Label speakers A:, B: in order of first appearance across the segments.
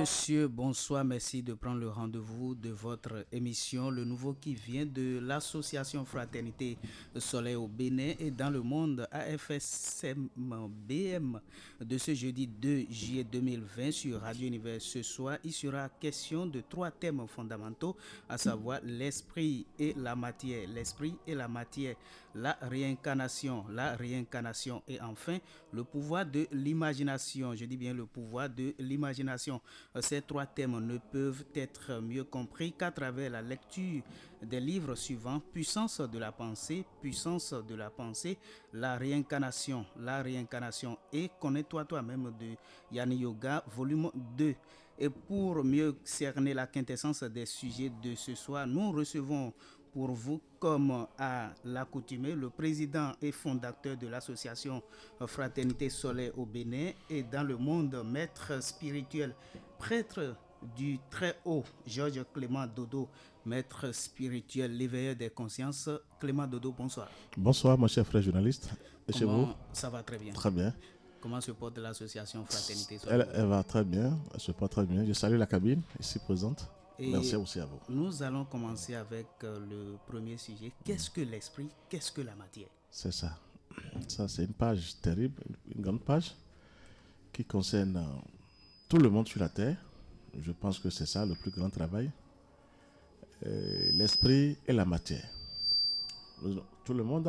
A: monsieur, bonsoir, merci de prendre le rendez-vous de votre émission Le Nouveau qui vient de l'association Fraternité Soleil au Bénin et dans le monde AFSM-BM de ce jeudi 2 juillet 2020 sur Radio Univers. Ce soir, il sera question de trois thèmes fondamentaux, à savoir l'esprit et la matière, l'esprit et la matière, la réincarnation et enfin le pouvoir de l'imagination. Je dis bien le pouvoir de l'imagination. Ces trois thèmes ne peuvent être mieux compris qu'à travers la lecture des livres suivants: Puissance de la pensée, la réincarnation et Connais-toi toi-même de Yann Yoga, volume 2. Et pour mieux cerner la quintessence des sujets de ce soir, nous recevons pour vous, comme à l'accoutumée, le président et fondateur de l'association Fraternité Soleil au Bénin et dans le monde, maître spirituel, prêtre du très haut, Georges Clément Dodo, maître spirituel, l'éveilleur des consciences. Clément Dodo, bonsoir.
B: Bonsoir, mon cher frère journaliste. Et chez vous?
A: Ça va très bien.
B: Très bien.
A: Comment se porte l'association Fraternité Soleil?
B: Elle va très bien, elle se porte très bien. Je salue la cabine ici présente. Et merci aussi à vous.
A: Nous allons commencer avec le premier sujet. Qu'est-ce que l'esprit? Qu'est-ce que la matière?
B: C'est ça. Ça, c'est une page terrible, une grande page qui concerne tout le monde sur la terre. Je pense que c'est ça le plus grand travail. L'esprit et la matière. Tout le monde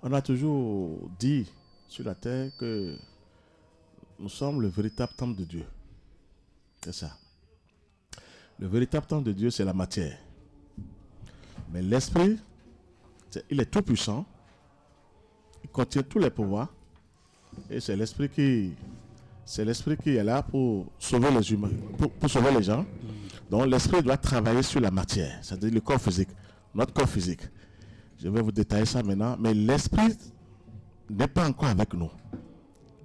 B: on a toujours dit sur la terre que nous sommes le véritable temple de Dieu. C'est ça. Le véritable temple de Dieu, c'est la matière. Mais l'esprit, il est tout puissant. Il contient tous les pouvoirs. Et c'est l'esprit qui est là pour sauver les humains, pour sauver les gens. Donc l'esprit doit travailler sur la matière, c'est-à-dire le corps physique, notre corps physique. Je vais vous détailler ça maintenant. Mais l'esprit n'est pas encore avec nous.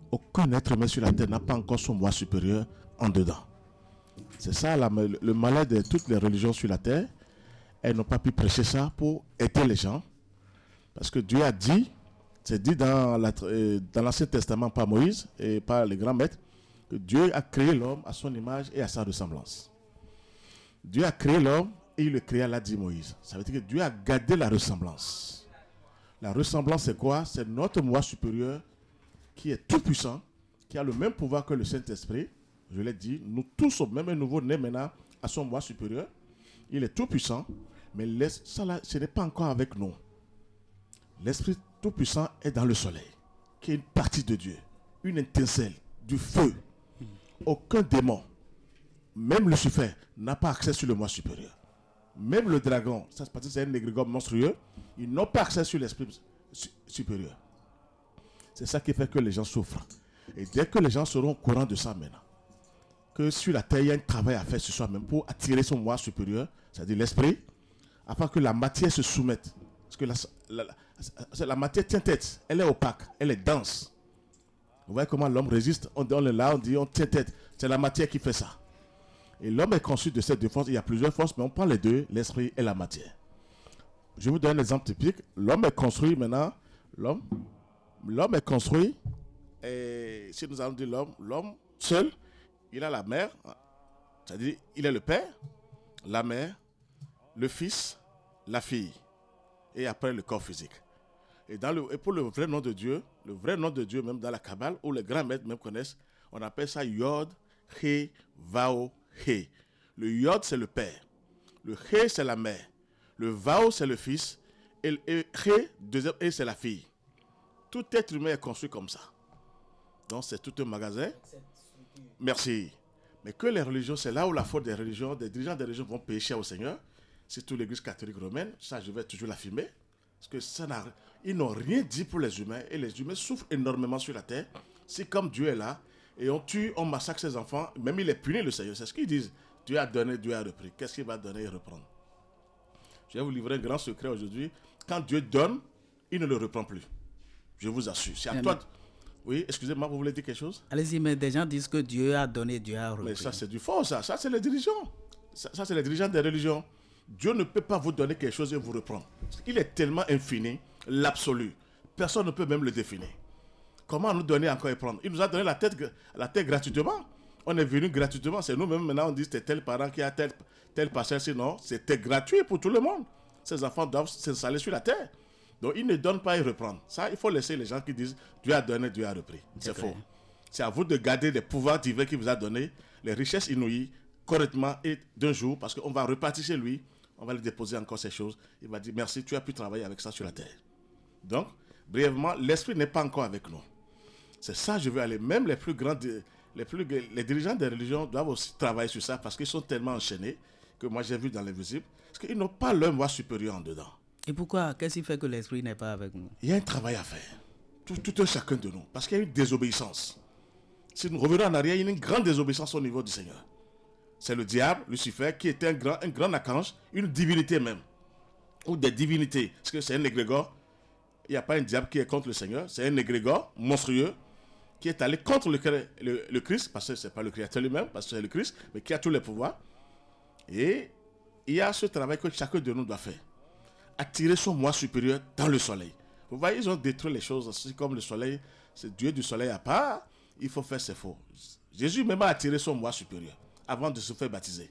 B: Aucun être humain sur la terre n'a pas encore son moi supérieur en dedans. C'est ça le malheur de toutes les religions sur la terre. Elles n'ont pas pu prêcher ça pour aider les gens. Parce que Dieu a dit, c'est dit dans l'Ancien Testament par Moïse et par les grands maîtres, que Dieu a créé l'homme à son image et à sa ressemblance. Dieu a créé l'homme et il le créa, l'a dit Moïse. Ça veut dire que Dieu a gardé la ressemblance. La ressemblance, c'est quoi? C'est notre moi supérieur qui est tout puissant, qui a le même pouvoir que le Saint-Esprit. Je l'ai dit, nous tous sommes même un nouveau-né maintenant à son moi supérieur. Il est tout puissant, mais ça là, ce n'est pas encore avec nous. L'Esprit tout puissant est dans le soleil, qui est une partie de Dieu, une étincelle, du feu. Aucun démon, même Lucifer, n'a pas accès sur le moi supérieur. Même le dragon, ça c'est un égrégore monstrueux, ils n'ont pas accès sur l'esprit supérieur. C'est ça qui fait que les gens souffrent. Et dès que les gens seront au courant de ça maintenant, que sur la terre, il y a un travail à faire ce soir même pour attirer son moi supérieur, c'est-à-dire l'esprit, afin que la matière se soumette. Parce que la matière tient tête, elle est opaque, elle est dense. Vous voyez comment l'homme résiste? On est là, on dit on tient tête. C'est la matière qui fait ça. Et l'homme est conçu de ces deux forces. Il y a plusieurs forces, mais on prend les deux, l'esprit et la matière. Je vous donne un exemple typique. L'homme est construit maintenant. L'homme est construit. Et si nous allons dire l'homme seul, il a la mère, c'est-à-dire il est le père, la mère, le fils, la fille, et après le corps physique. Et pour le vrai nom de Dieu même dans la Kabbale, où les grands maîtres même connaissent, on appelle ça Yod, He, Vao, He. Le Yod, c'est le père, le He, c'est la mère, le Vao, c'est le fils, et le He, deuxième He, c'est la fille. Tout être humain est construit comme ça. Donc c'est tout un magasin. Merci. Mais que les religions, c'est là où la faute des religions, des dirigeants des religions vont payer cher au Seigneur. C'est toute l'église catholique romaine. Ça, je vais toujours l'affirmer. Parce que ils n'ont rien dit pour les humains. Et les humains souffrent énormément sur la terre. C'est comme Dieu est là. Et on tue, on massacre ses enfants. Même il est puni, le Seigneur. C'est ce qu'ils disent. Dieu a donné, Dieu a repris. Qu'est-ce qu'il va donner et reprendre? Je vais vous livrer un grand secret aujourd'hui. Quand Dieu donne, il ne le reprend plus. Je vous assure. C'est à toi. Oui, excusez-moi, vous voulez dire quelque chose?
A: Allez-y, mais des gens disent que Dieu a donné, Dieu a repris.
B: Mais ça, c'est du faux, ça. Ça, c'est les dirigeants. Ça, c'est les dirigeants des religions. Dieu ne peut pas vous donner quelque chose et vous reprendre. Il est tellement infini, l'absolu. Personne ne peut même le définir. Comment nous donner encore et prendre? Il nous a donné la tête gratuitement. On est venu gratuitement. C'est nous-mêmes maintenant, on dit c'est tel parent qui a tel parcelle. Sinon, c'était gratuit pour tout le monde. Ces enfants doivent s'installer sur la terre. Donc, ils ne donnent pas et reprendre. Ça, il faut laisser les gens qui disent Dieu a donné, Dieu a repris. C'est faux. C'est à vous de garder les pouvoirs divins qu'il vous a donnés, les richesses inouïes, correctement et d'un jour, parce qu'on va repartir chez lui, on va lui déposer encore ces choses. Il va dire merci, tu as pu travailler avec ça sur la terre. Donc, brièvement, l'esprit n'est pas encore avec nous. C'est ça, je veux aller. Même les plus grands, les dirigeants des religions doivent aussi travailler sur ça parce qu'ils sont tellement enchaînés que moi j'ai vu dans l'invisible, parce qu'ils n'ont pas leur moi supérieur en dedans.
A: Et pourquoi? Qu'est-ce qui fait que l'esprit n'est pas avec nous?
B: Il y a un travail à faire. Tout un chacun de nous. Parce qu'il y a une désobéissance. Si nous revenons en arrière, il y a une grande désobéissance au niveau du Seigneur. C'est le diable, Lucifer, qui était un grand archange, une divinité même. Ou des divinités. Parce que c'est un égrégore. Il n'y a pas un diable qui est contre le Seigneur. C'est un égrégore monstrueux qui est allé contre le Christ, parce que ce n'est pas le Créateur lui-même, parce que c'est le Christ, mais qui a tous les pouvoirs. Et il y a ce travail que chacun de nous doit faire. Attirer son moi supérieur dans le soleil. Vous voyez, ils ont détruit les choses aussi comme le soleil. C'est Dieu du soleil à part. Il faut faire ses faux. Jésus même a attiré son moi supérieur avant de se faire baptiser.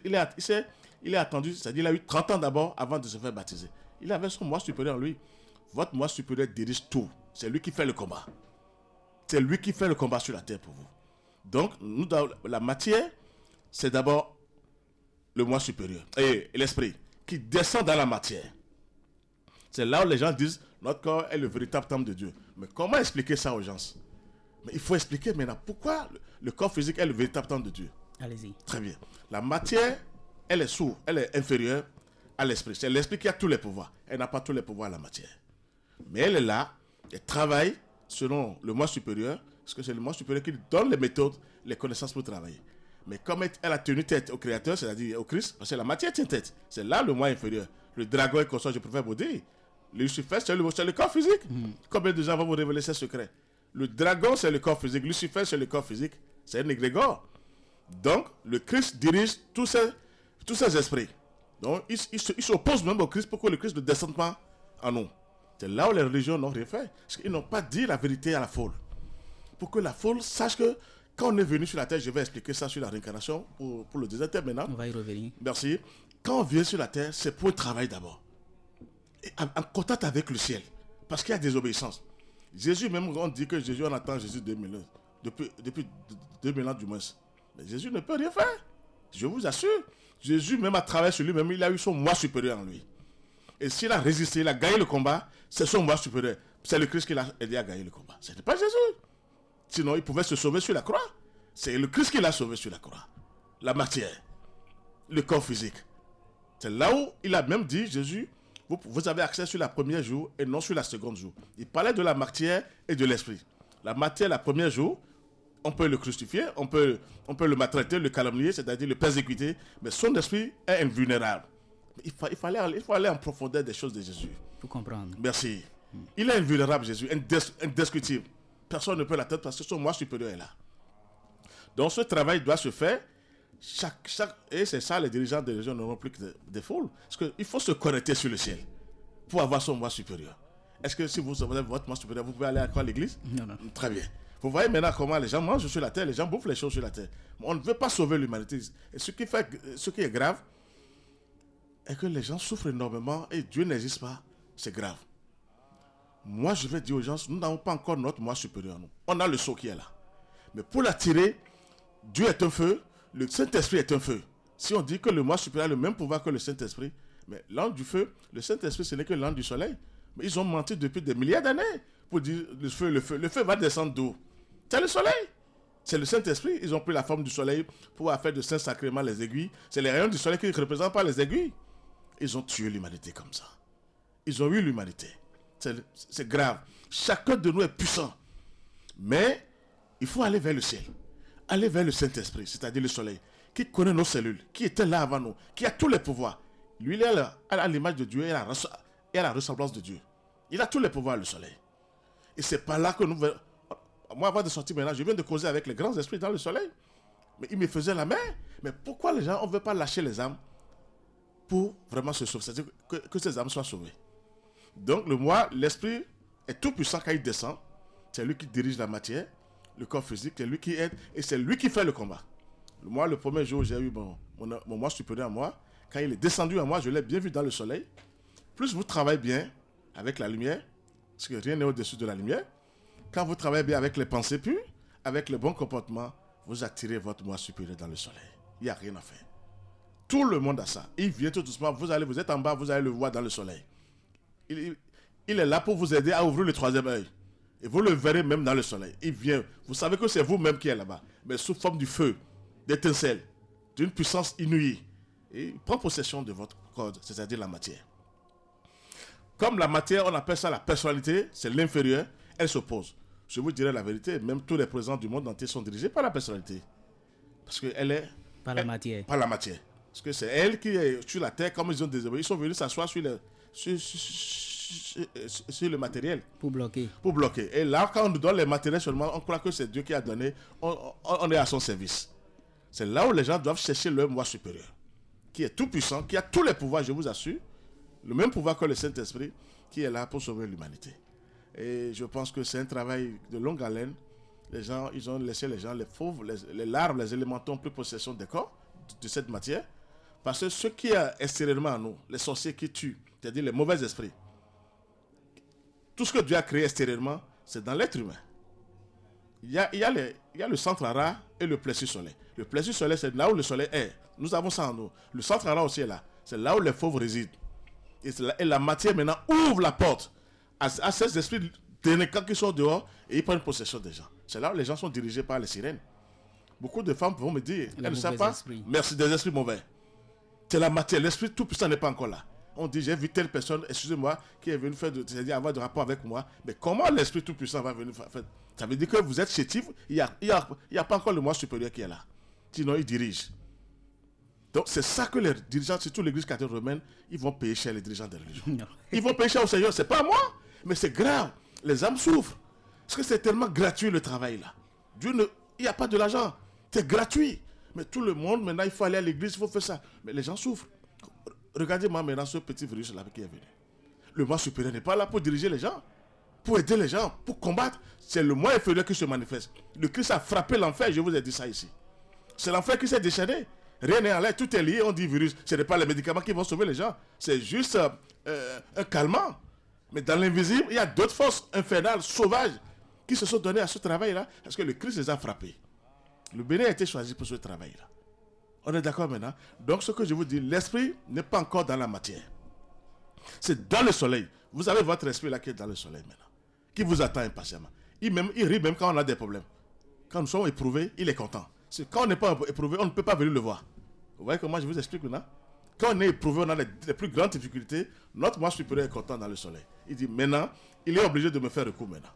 B: Il est attendu, c'est-à-dire il a eu 30 ans d'abord avant de se faire baptiser. Il avait son moi supérieur en lui. Votre moi supérieur dirige tout. C'est lui qui fait le combat. C'est lui qui fait le combat sur la terre pour vous. Donc, nous, dans la matière, c'est d'abord le moi supérieur et l'esprit qui descend dans la matière. C'est là où les gens disent notre corps est le véritable temple de Dieu. Mais comment expliquer ça aux gens? Mais il faut expliquer maintenant pourquoi le corps physique est le véritable temple de Dieu.
A: Allez-y.
B: Très bien. La matière, elle est inférieure à l'esprit. C'est l'esprit qui a tous les pouvoirs. Elle n'a pas tous les pouvoirs à la matière. Mais elle est là, elle travaille selon le moi supérieur, parce que c'est le moi supérieur qui donne les méthodes, les connaissances pour travailler. Mais comme elle a tenu tête au Créateur, c'est-à-dire au Christ, parce que la matière tient tête. C'est là le moi inférieur. Le dragon est consort, je préfère vous dire. Le Lucifer, c'est le corps physique. Combien de gens vont vous révéler ces secrets? Le dragon, c'est le corps physique. Lucifer, c'est le corps physique. C'est un égrégore. Donc, le Christ dirige tous ces esprits. Donc, il s'oppose même au Christ pour que le Christ ne descende pas en nous. C'est là où les religions n'ont rien fait. Parce qu'ils n'ont pas dit la vérité à la foule. Pour que la foule sache que quand on est venu sur la terre, je vais expliquer ça sur la réincarnation pour le désert maintenant.
A: On va y revenir.
B: Merci. Quand on vient sur la terre, c'est pour le travail d'abord. En contact avec le ciel. Parce qu'il y a des obéissances. Jésus, même on dit que Jésus, on attend Jésus 2000 ans. Depuis 2000 ans du moins. Mais Jésus ne peut rien faire. Je vous assure. Jésus, même à travers sur lui-même, il a eu son moi supérieur en lui. Et s'il a résisté, il a gagné le combat, c'est son moi supérieur. C'est le Christ qui l'a aidé à gagner le combat. Ce n'est pas Jésus. Sinon, il pouvait se sauver sur la croix. C'est le Christ qui l'a sauvé sur la croix. La matière, le corps physique. C'est là où il a même dit, Jésus, vous avez accès sur la première jour et non sur la seconde jour. Il parlait de la matière et de l'esprit. La matière, la première jour, on peut le crucifier, on peut le maltraiter, le calomnier, c'est-à-dire le persécuter, mais son esprit est invulnérable. Il faut aller en profondeur des choses de Jésus.
A: Pour comprendre.
B: Merci. Il est invulnérable, Jésus, indiscutible. Personne ne peut l'atteindre parce que son moi supérieur est là. Donc ce travail doit se faire. Et c'est ça, les dirigeants des régions n'auront plus que des foules. Parce qu'il faut se connecter sur le ciel pour avoir son moi supérieur. Est-ce que si vous avez votre moi supérieur, vous pouvez aller à l'église?
A: Non.
B: Très bien. Vous voyez maintenant comment les gens mangent sur la terre, les gens bouffent les choses sur la terre. On ne veut pas sauver l'humanité. Et ce qui est grave, est que les gens souffrent énormément et Dieu n'existe pas. C'est grave. Moi, je vais dire aux gens, nous n'avons pas encore notre moi supérieur. Nous. On a le sceau qui est là. Mais pour l'attirer, Dieu est un feu, le Saint-Esprit est un feu. Si on dit que le moi supérieur a le même pouvoir que le Saint-Esprit, mais l'ange du feu, le Saint-Esprit, ce n'est que l'ange du soleil. Mais ils ont menti depuis des milliers d'années pour dire le feu. Le feu va descendre d'où? C'est le soleil. C'est le Saint-Esprit. Ils ont pris la forme du soleil pour faire de saints sacrements les aiguilles. C'est les rayons du soleil qui ne représentent pas les aiguilles. Ils ont tué l'humanité comme ça. Ils ont eu l'humanité. C'est grave. Chacun de nous est puissant. Mais il faut aller vers le ciel. Aller vers le Saint-Esprit, c'est-à-dire le soleil, qui connaît nos cellules, qui était là avant nous, qui a tous les pouvoirs. Lui, il est à l'image de Dieu et à la ressemblance de Dieu. Il a tous les pouvoirs, le soleil. Et c'est pas là que nous... Moi, avant de sortir maintenant, je viens de causer avec les grands esprits dans le soleil. Mais ils me faisaient la main. Mais pourquoi les gens, on ne veut pas lâcher les âmes pour vraiment se sauver, c'est-à-dire que ces âmes soient sauvées. Donc, l'esprit est tout puissant quand il descend. C'est lui qui dirige la matière. le corps physique, c'est lui qui aide et c'est lui qui fait le combat. Moi, le premier jour, j'ai eu mon moi supérieur à moi. Quand il est descendu à moi, je l'ai bien vu dans le soleil. Plus vous travaillez bien avec la lumière, parce que rien n'est au-dessus de la lumière, quand vous travaillez bien avec les pensées pures, avec le bon comportement, vous attirez votre moi supérieur dans le soleil. Il n'y a rien à faire. Tout le monde a ça. Il vient tout doucement, vous êtes en bas, vous allez le voir dans le soleil. Il est là pour vous aider à ouvrir le troisième œil. Et vous le verrez même dans le soleil. Il vient. Vous savez que c'est vous-même qui êtes là-bas. Mais sous forme du feu, d'étincelles, d'une puissance inouïe. Et il prend possession de votre corps, c'est-à-dire la matière. Comme la matière, on appelle ça la personnalité, c'est l'inférieur, elle s'oppose. Je vous dirai la vérité, même tous les présidents du monde entier sont dirigés par la personnalité. Parce qu'elle est...
A: Par la matière.
B: Par la matière. Parce que c'est elle qui est sur la terre, comme ils ont désobéi. Ils sont venus s'asseoir sur le matériel.
A: Pour bloquer.
B: Pour bloquer. Et là, quand on nous donne les matériels seulement, on croit que c'est Dieu qui a donné. On est à son service. C'est là où les gens doivent chercher leur moi supérieur. Qui est tout puissant, qui a tous les pouvoirs, je vous assure. Le même pouvoir que le Saint-Esprit, qui est là pour sauver l'humanité. Et je pense que c'est un travail de longue haleine. Les gens, ils ont laissé les gens, les fauves, les larves, les élémentaux ont pris possession des corps, de cette matière. Parce que ce qui est extérieurement à nous, les sorciers qui tuent, c'est-à-dire les mauvais esprits, tout ce que Dieu a créé extérieurement, c'est dans l'être humain. Il y a le centre Ara et le plexus solaire. Le plexus solaire, c'est là où le soleil est. Nous avons ça en nous. Le centre Ara aussi est là. C'est là où les fauves résident. Et la matière maintenant ouvre la porte à ces esprits délinquants qui sont dehors et ils prennent possession des gens. C'est là où les gens sont dirigés par les sirènes. Beaucoup de femmes vont me dire, elles ne savent pas, merci, des esprits mauvais. C'est la matière, l'esprit tout puissant n'est pas encore là. On dit, j'ai vu telle personne, excusez-moi, qui est venue c'est-à-dire avoir de rapport avec moi. Mais comment l'esprit tout puissant va venir faire? Ça veut dire que vous êtes chétif, il n'y a pas encore le moi supérieur qui est là. Sinon, il dirige. Donc, c'est ça que les dirigeants, surtout l'église catholique romaine, ils vont payer cher les dirigeants des religions. Non. Ils vont payer cher au Seigneur. C'est pas moi, mais c'est grave. Les âmes souffrent. Parce que c'est tellement gratuit le travail là. Il n'y a pas de l'argent. C'est gratuit. Mais tout le monde, maintenant, il faut aller à l'église, il faut faire ça. Mais les gens souffrent. Regardez-moi maintenant ce petit virus là qui est venu. Le moi supérieur n'est pas là pour diriger les gens, pour aider les gens, pour combattre. C'est le moi inférieur qui se manifeste. Le Christ a frappé l'enfer, je vous ai dit ça ici. C'est l'enfer qui s'est déchaîné. Rien n'est en l'air, tout est lié, on dit virus. Ce n'est pas les médicaments qui vont sauver les gens. C'est juste un calmant. Mais dans l'invisible, il y a d'autres forces infernales, sauvages, qui se sont données à ce travail-là, parce que le Christ les a frappés. Le Bénin a été choisi pour ce travail-là. On est d'accord maintenant? Donc ce que je vous dis, l'esprit n'est pas encore dans la matière. C'est dans le soleil. Vous avez votre esprit là qui est dans le soleil maintenant, qui vous attend impatiemment. Il rit même quand on a des problèmes. Quand nous sommes éprouvés, il est content. Quand on n'est pas éprouvé, on ne peut pas venir le voir. Vous voyez comment je vous explique maintenant? Quand on est éprouvé, on a les plus grandes difficultés, notre moi supérieur est content dans le soleil. Il dit maintenant, il est obligé de me faire recours maintenant.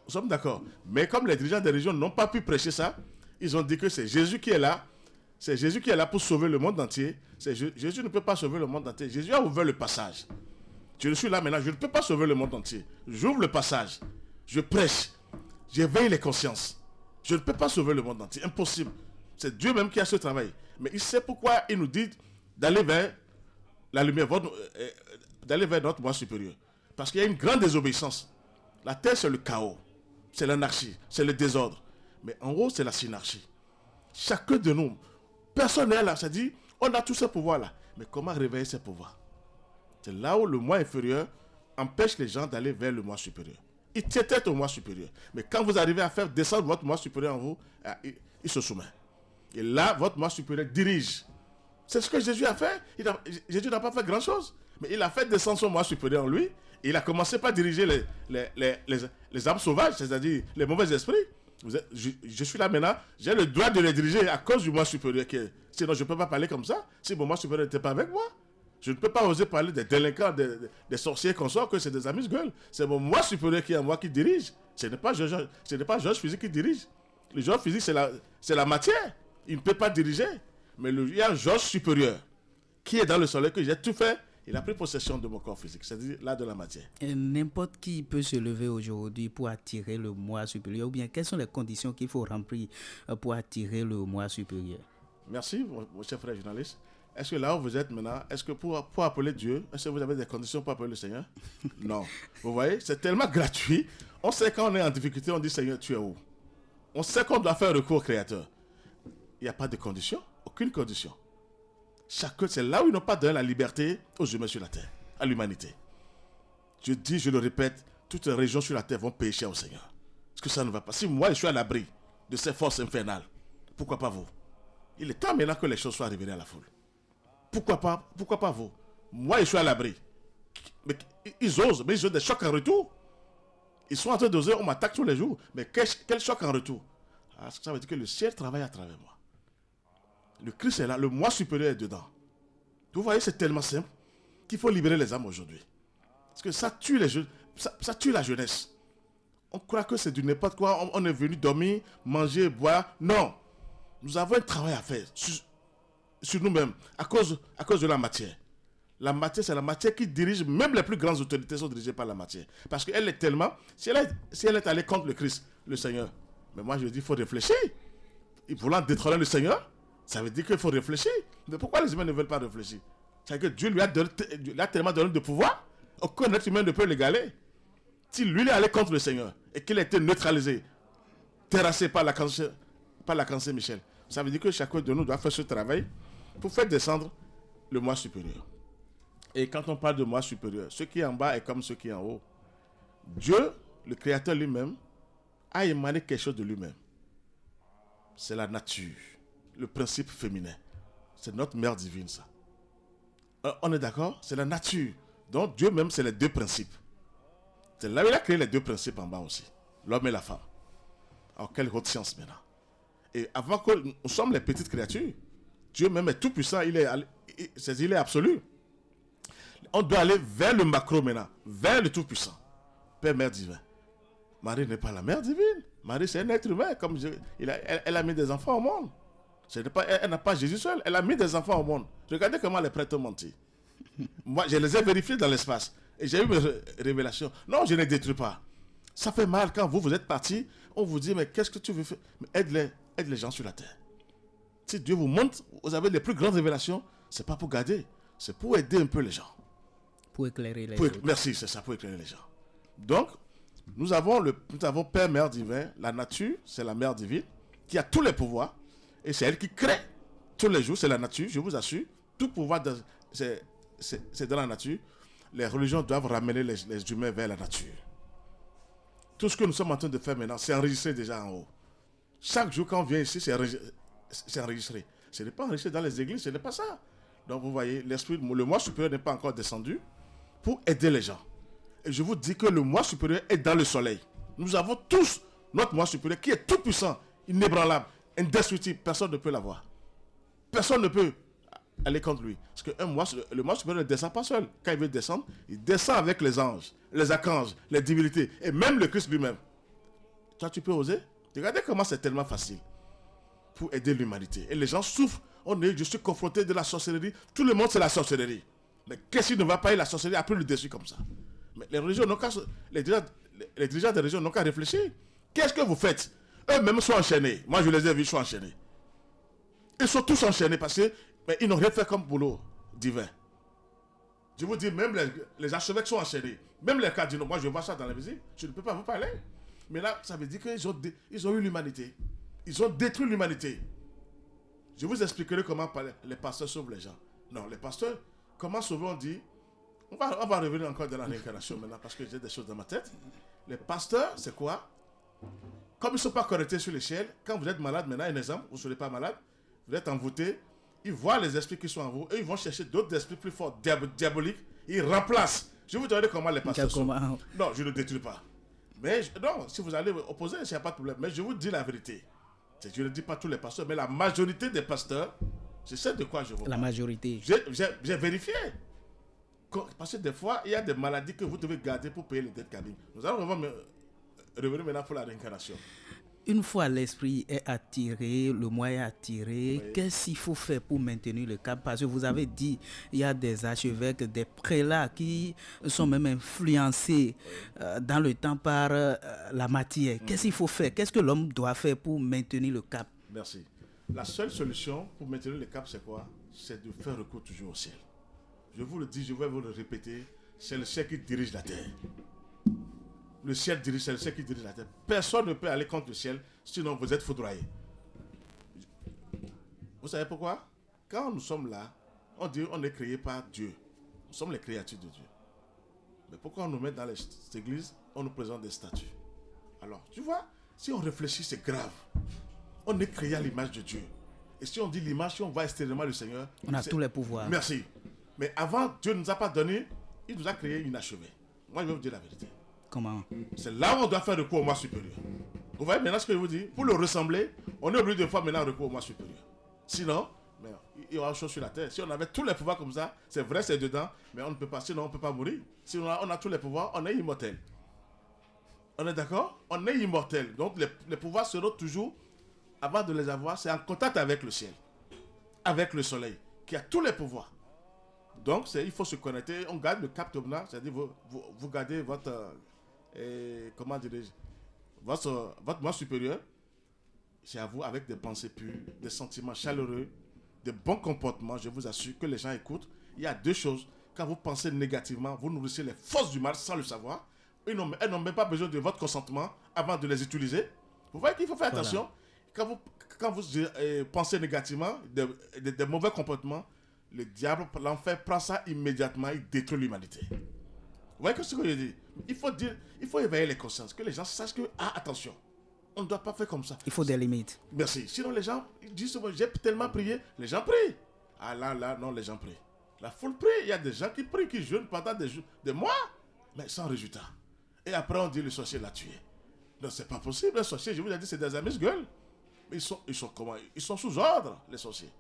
B: Nous sommes d'accord. Mais comme les dirigeants des régions n'ont pas pu prêcher ça, ils ont dit que c'est Jésus qui est là. C'est Jésus qui est là pour sauver le monde entier. Jésus ne peut pas sauver le monde entier. Jésus a ouvert le passage. Je suis là maintenant, je ne peux pas sauver le monde entier. J'ouvre le passage. Je prêche. J'éveille les consciences. Je ne peux pas sauver le monde entier. Impossible. C'est Dieu même qui a ce travail. Mais il sait pourquoi il nous dit d'aller vers la lumière, d'aller vers notre moi supérieur. Parce qu'il y a une grande désobéissance. La terre, c'est le chaos. C'est l'anarchie. C'est le désordre. Mais en haut, c'est la synarchie. Chacun de nous, personne n'est là. Ça dit, on a tous ces pouvoirs-là. Mais comment réveiller ces pouvoirs? C'est là où le moi inférieur empêche les gens d'aller vers le moi supérieur. Il tient tête au moi supérieur. Mais quand vous arrivez à faire descendre votre moi supérieur en vous, il se soumet. Et là, votre moi supérieur dirige. C'est ce que Jésus a fait. Jésus n'a pas fait grand-chose. Mais il a fait descendre son moi supérieur en lui. Et il a commencé par diriger les âmes sauvages, c'est-à-dire les mauvais esprits. Je suis là maintenant, j'ai le droit de les diriger à cause du moi supérieur. Sinon, je ne peux pas parler comme ça. Si mon moi supérieur n'était pas avec moi, je ne peux pas oser parler des délinquants, des sorciers consorts, que c'est des amuse-gueules. C'est mon moi supérieur qui est en moi qui dirige. Ce n'est pas Georges physique qui dirige. Le Georges physique, c'est la matière. Il ne peut pas diriger. Mais il y a un Georges supérieur qui est dans le soleil, que j'ai tout fait. Il a pris possession de mon corps physique, c'est-à-dire là de la matière.
A: N'importe qui peut se lever aujourd'hui pour attirer le moi supérieur, ou bien quelles sont les conditions qu'il faut remplir pour attirer le moi supérieur?
B: Merci, mon cher frère journaliste. Est-ce que là où vous êtes maintenant, est-ce que pour appeler Dieu, est-ce que vous avez des conditions pour appeler le Seigneur? Non. Vous voyez, c'est tellement gratuit. On sait quand on est en difficulté, on dit Seigneur, tu es où? On sait qu'on doit faire recours au Créateur. Il n'y a pas de condition, aucune condition. Chacun, c'est là où ils n'ont pas donné la liberté aux humains sur la terre, à l'humanité. Je dis, je le répète, toutes les régions sur la terre vont pécher au Seigneur. Parce que ça ne va pas. Si moi je suis à l'abri de ces forces infernales, pourquoi pas vous? Il est temps maintenant que les choses soient révélées à la foule. Pourquoi pas vous? Moi je suis à l'abri. Mais ils osent des chocs en retour. Ils sont en train d'oser, on m'attaque tous les jours. Mais quel choc en retour? Ça veut dire que le ciel travaille à travers moi. Le Christ est là, le moi supérieur est dedans. Vous voyez, c'est tellement simple qu'il faut libérer les âmes aujourd'hui. Parce que ça tue les jeunes, ça tue la jeunesse. On croit que c'est du n'importe quoi, on est venu dormir, manger, boire. Non, nous avons un travail à faire sur nous-mêmes à cause de la matière. La matière, c'est la matière qui dirige, même les plus grandes autorités sont dirigées par la matière. Parce qu'elle est tellement, si elle est allée contre le Christ, le Seigneur, mais moi je dis, il faut réfléchir. Voulant détrôner le Seigneur, ça veut dire qu'il faut réfléchir. Mais pourquoi les humains ne veulent pas réfléchir? C'est que Dieu lui a tellement donné de pouvoir, aucun être humain ne peut l'égaler. Si lui il est allé contre le Seigneur et qu'il a été neutralisé, terrassé par la cancer Michel, ça veut dire que chacun de nous doit faire ce travail pour faire descendre le moi supérieur. Et quand on parle de moi supérieur, ce qui est en bas est comme ce qui est en haut. Dieu, le Créateur lui-même, a émané quelque chose de lui-même. C'est la nature, le principe féminin. C'est notre mère divine, ça. On est d'accord? C'est la nature. Donc Dieu même, c'est les deux principes. C'est là où il a créé les deux principes en bas aussi. L'homme et la femme. Alors quelle haute science maintenant. Et avant que nous sommes les petites créatures, Dieu même est tout puissant, il est absolu. On doit aller vers le macro maintenant, vers le tout puissant. Père, Mère divin. Marie n'est pas la mère divine. Marie, c'est un être humain. Elle a mis des enfants au monde. Elle n'a pas Jésus seul. Elle a mis des enfants au monde. Regardez comment les prêtres ont menti. Moi, je les ai vérifiés dans l'espace. Et j'ai eu mes révélations. Non, je ne les détruis pas. Ça fait mal quand vous êtes partis. On vous dit, mais qu'est-ce que tu veux faire? Mais aide les gens sur la terre. Si Dieu vous montre, vous avez les plus grandes révélations, ce n'est pas pour garder. C'est pour aider un peu les gens.
A: Pour éclairer les autres.
B: Merci, c'est ça, pour éclairer les gens. Donc, nous avons Père, Mère divin. La nature, c'est la Mère divine, qui a tous les pouvoirs. Et c'est elle qui crée tous les jours. C'est la nature, je vous assure. Tout pouvoir, c'est dans la nature. Les religions doivent ramener les humains vers la nature. Tout ce que nous sommes en train de faire maintenant, c'est enregistré déjà en haut. Chaque jour, quand on vient ici, c'est enregistré. Ce n'est pas enregistré dans les églises, ce n'est pas ça. Donc, vous voyez, le moi supérieur n'est pas encore descendu pour aider les gens. Et je vous dis que le moi supérieur est dans le soleil. Nous avons tous notre moi supérieur qui est tout puissant, inébranlable, indestructible. Personne ne peut l'avoir. Personne ne peut aller contre lui. Parce que le moi supérieur ne descend pas seul. Quand il veut descendre, il descend avec les anges, les archanges, les divinités, et même le Christ lui-même. Toi, tu peux oser? Regardez comment c'est tellement facile pour aider l'humanité. Et les gens souffrent. Je suis confronté de la sorcellerie. Tout le monde, c'est la sorcellerie. Mais qu'est-ce qui ne va pas y la sorcellerie après le dessus comme ça? Mais les religions n'ont qu'à... Les dirigeants des religions n'ont qu'à réfléchir. Qu'est-ce que vous faites? Eux-mêmes sont enchaînés. Moi, je les ai vus, ils sont enchaînés. Ils sont tous enchaînés parce qu'ils n'ont rien fait comme boulot divin. Je vous dis, même les archevêques sont enchaînés. Même les cardinaux. Moi, je vois ça dans la visite. Je ne peux pas vous parler. Mais là, ça veut dire qu'ils ont eu l'humanité. Ils ont détruit l'humanité. Je vous expliquerai comment les pasteurs sauvent les gens. Non, les pasteurs, comment sauver, on dit... On va revenir encore dans la réincarnation maintenant parce que j'ai des choses dans ma tête. Les pasteurs, c'est quoi? Comme ils ne sont pas connectés sur l'échelle, quand vous êtes malade, maintenant, un exemple, vous ne serez pas malade, vous êtes envoûté, ils voient les esprits qui sont en vous et ils vont chercher d'autres esprits plus forts, diaboliques, ils remplacent. Je vous dirai comment les pasteurs sont. Non, je ne détruis pas. Mais non, si vous allez opposer, il n'y a pas de problème. Mais je vous dis la vérité. Je ne dis pas tous les pasteurs, mais la majorité des pasteurs, je sais de quoi je vous parle.
A: La majorité.
B: J'ai vérifié. Parce que des fois, il y a des maladies que vous devez garder pour payer les dettes cabines. Nous allons revenir maintenant pour la réincarnation.
A: Une fois l'esprit est attiré, le moi est attiré, oui. Qu'est-ce qu'il faut faire pour maintenir le cap? Parce que vous avez dit, il y a des archevêques, des prélats qui sont même influencés dans le temps par la matière. Qu'est-ce qu'il faut faire? Qu'est-ce que l'homme doit faire pour maintenir le cap?
B: Merci. La seule solution pour maintenir le cap, c'est quoi? C'est de faire recours toujours au ciel. Je vous le dis, je vais vous le répéter, c'est le ciel qui dirige la terre. le ciel dirige, c'est le ciel qui dirige la terre. Personne ne peut aller contre le ciel, sinon vous êtes foudroyé. Vous savez pourquoi? Quand nous sommes là, on dit on est créé par Dieu. Nous sommes les créatures de Dieu. Mais pourquoi on nous met dans cette église, on nous présente des statues? Alors, tu vois, si on réfléchit, c'est grave. On est créé à l'image de Dieu. Et si on dit l'image, si on voit extérieurement le Seigneur...
A: On a tous les pouvoirs.
B: Merci. Mais avant, Dieu ne nous a pas donné, il nous a créé inachevé. Moi, je vais vous dire la vérité.
A: Comment?
B: C'est là où on doit faire recours au moi supérieur. Vous voyez maintenant ce que je vous dis? Pour le ressembler, on est obligé de faire maintenant recours au moi supérieur. Sinon, mais il y aura autre chose sur la terre. Si on avait tous les pouvoirs comme ça, c'est vrai, c'est dedans, mais on ne peut pas, sinon on ne peut pas mourir. Si on a tous les pouvoirs, on est immortel. On est d'accord? On est immortel. Donc les pouvoirs seront toujours, avant de les avoir, c'est en contact avec le ciel, avec le soleil, qui a tous les pouvoirs. Donc il faut se connecter, on garde le cap dominant, c'est-à-dire vous gardez votre, comment dirais-je, votre moi supérieur, c'est à vous avec des pensées pures, des sentiments chaleureux, des bons comportements, je vous assure que les gens écoutent. Il y a deux choses. Quand vous pensez négativement, vous nourrissez les forces du mal sans le savoir. Elles n'ont même pas besoin de votre consentement avant de les utiliser. Vous voyez qu'il faut faire attention. Quand vous pensez négativement, des mauvais comportements, le diable, l'enfer prend ça immédiatement, il détruit l'humanité. Vous voyez ce que je dis? Il faut éveiller les consciences, que les gens sachent que, attention, on ne doit pas faire comme ça. Il
A: faut des limites.
B: Merci. Sinon, les gens disent, j'ai tellement prié. Les gens prient. Ah là, non, les gens prient. La foule prie. Il y a des gens qui prient, qui jeûnent pendant des mois, mais sans résultat. Et après, on dit, le sorcier l'a tué. Non, c'est pas possible. Les sorciers, je vous ai dit, c'est des amuse-gueules. Mais ils sont comment? Ils sont sous ordre, les sorciers.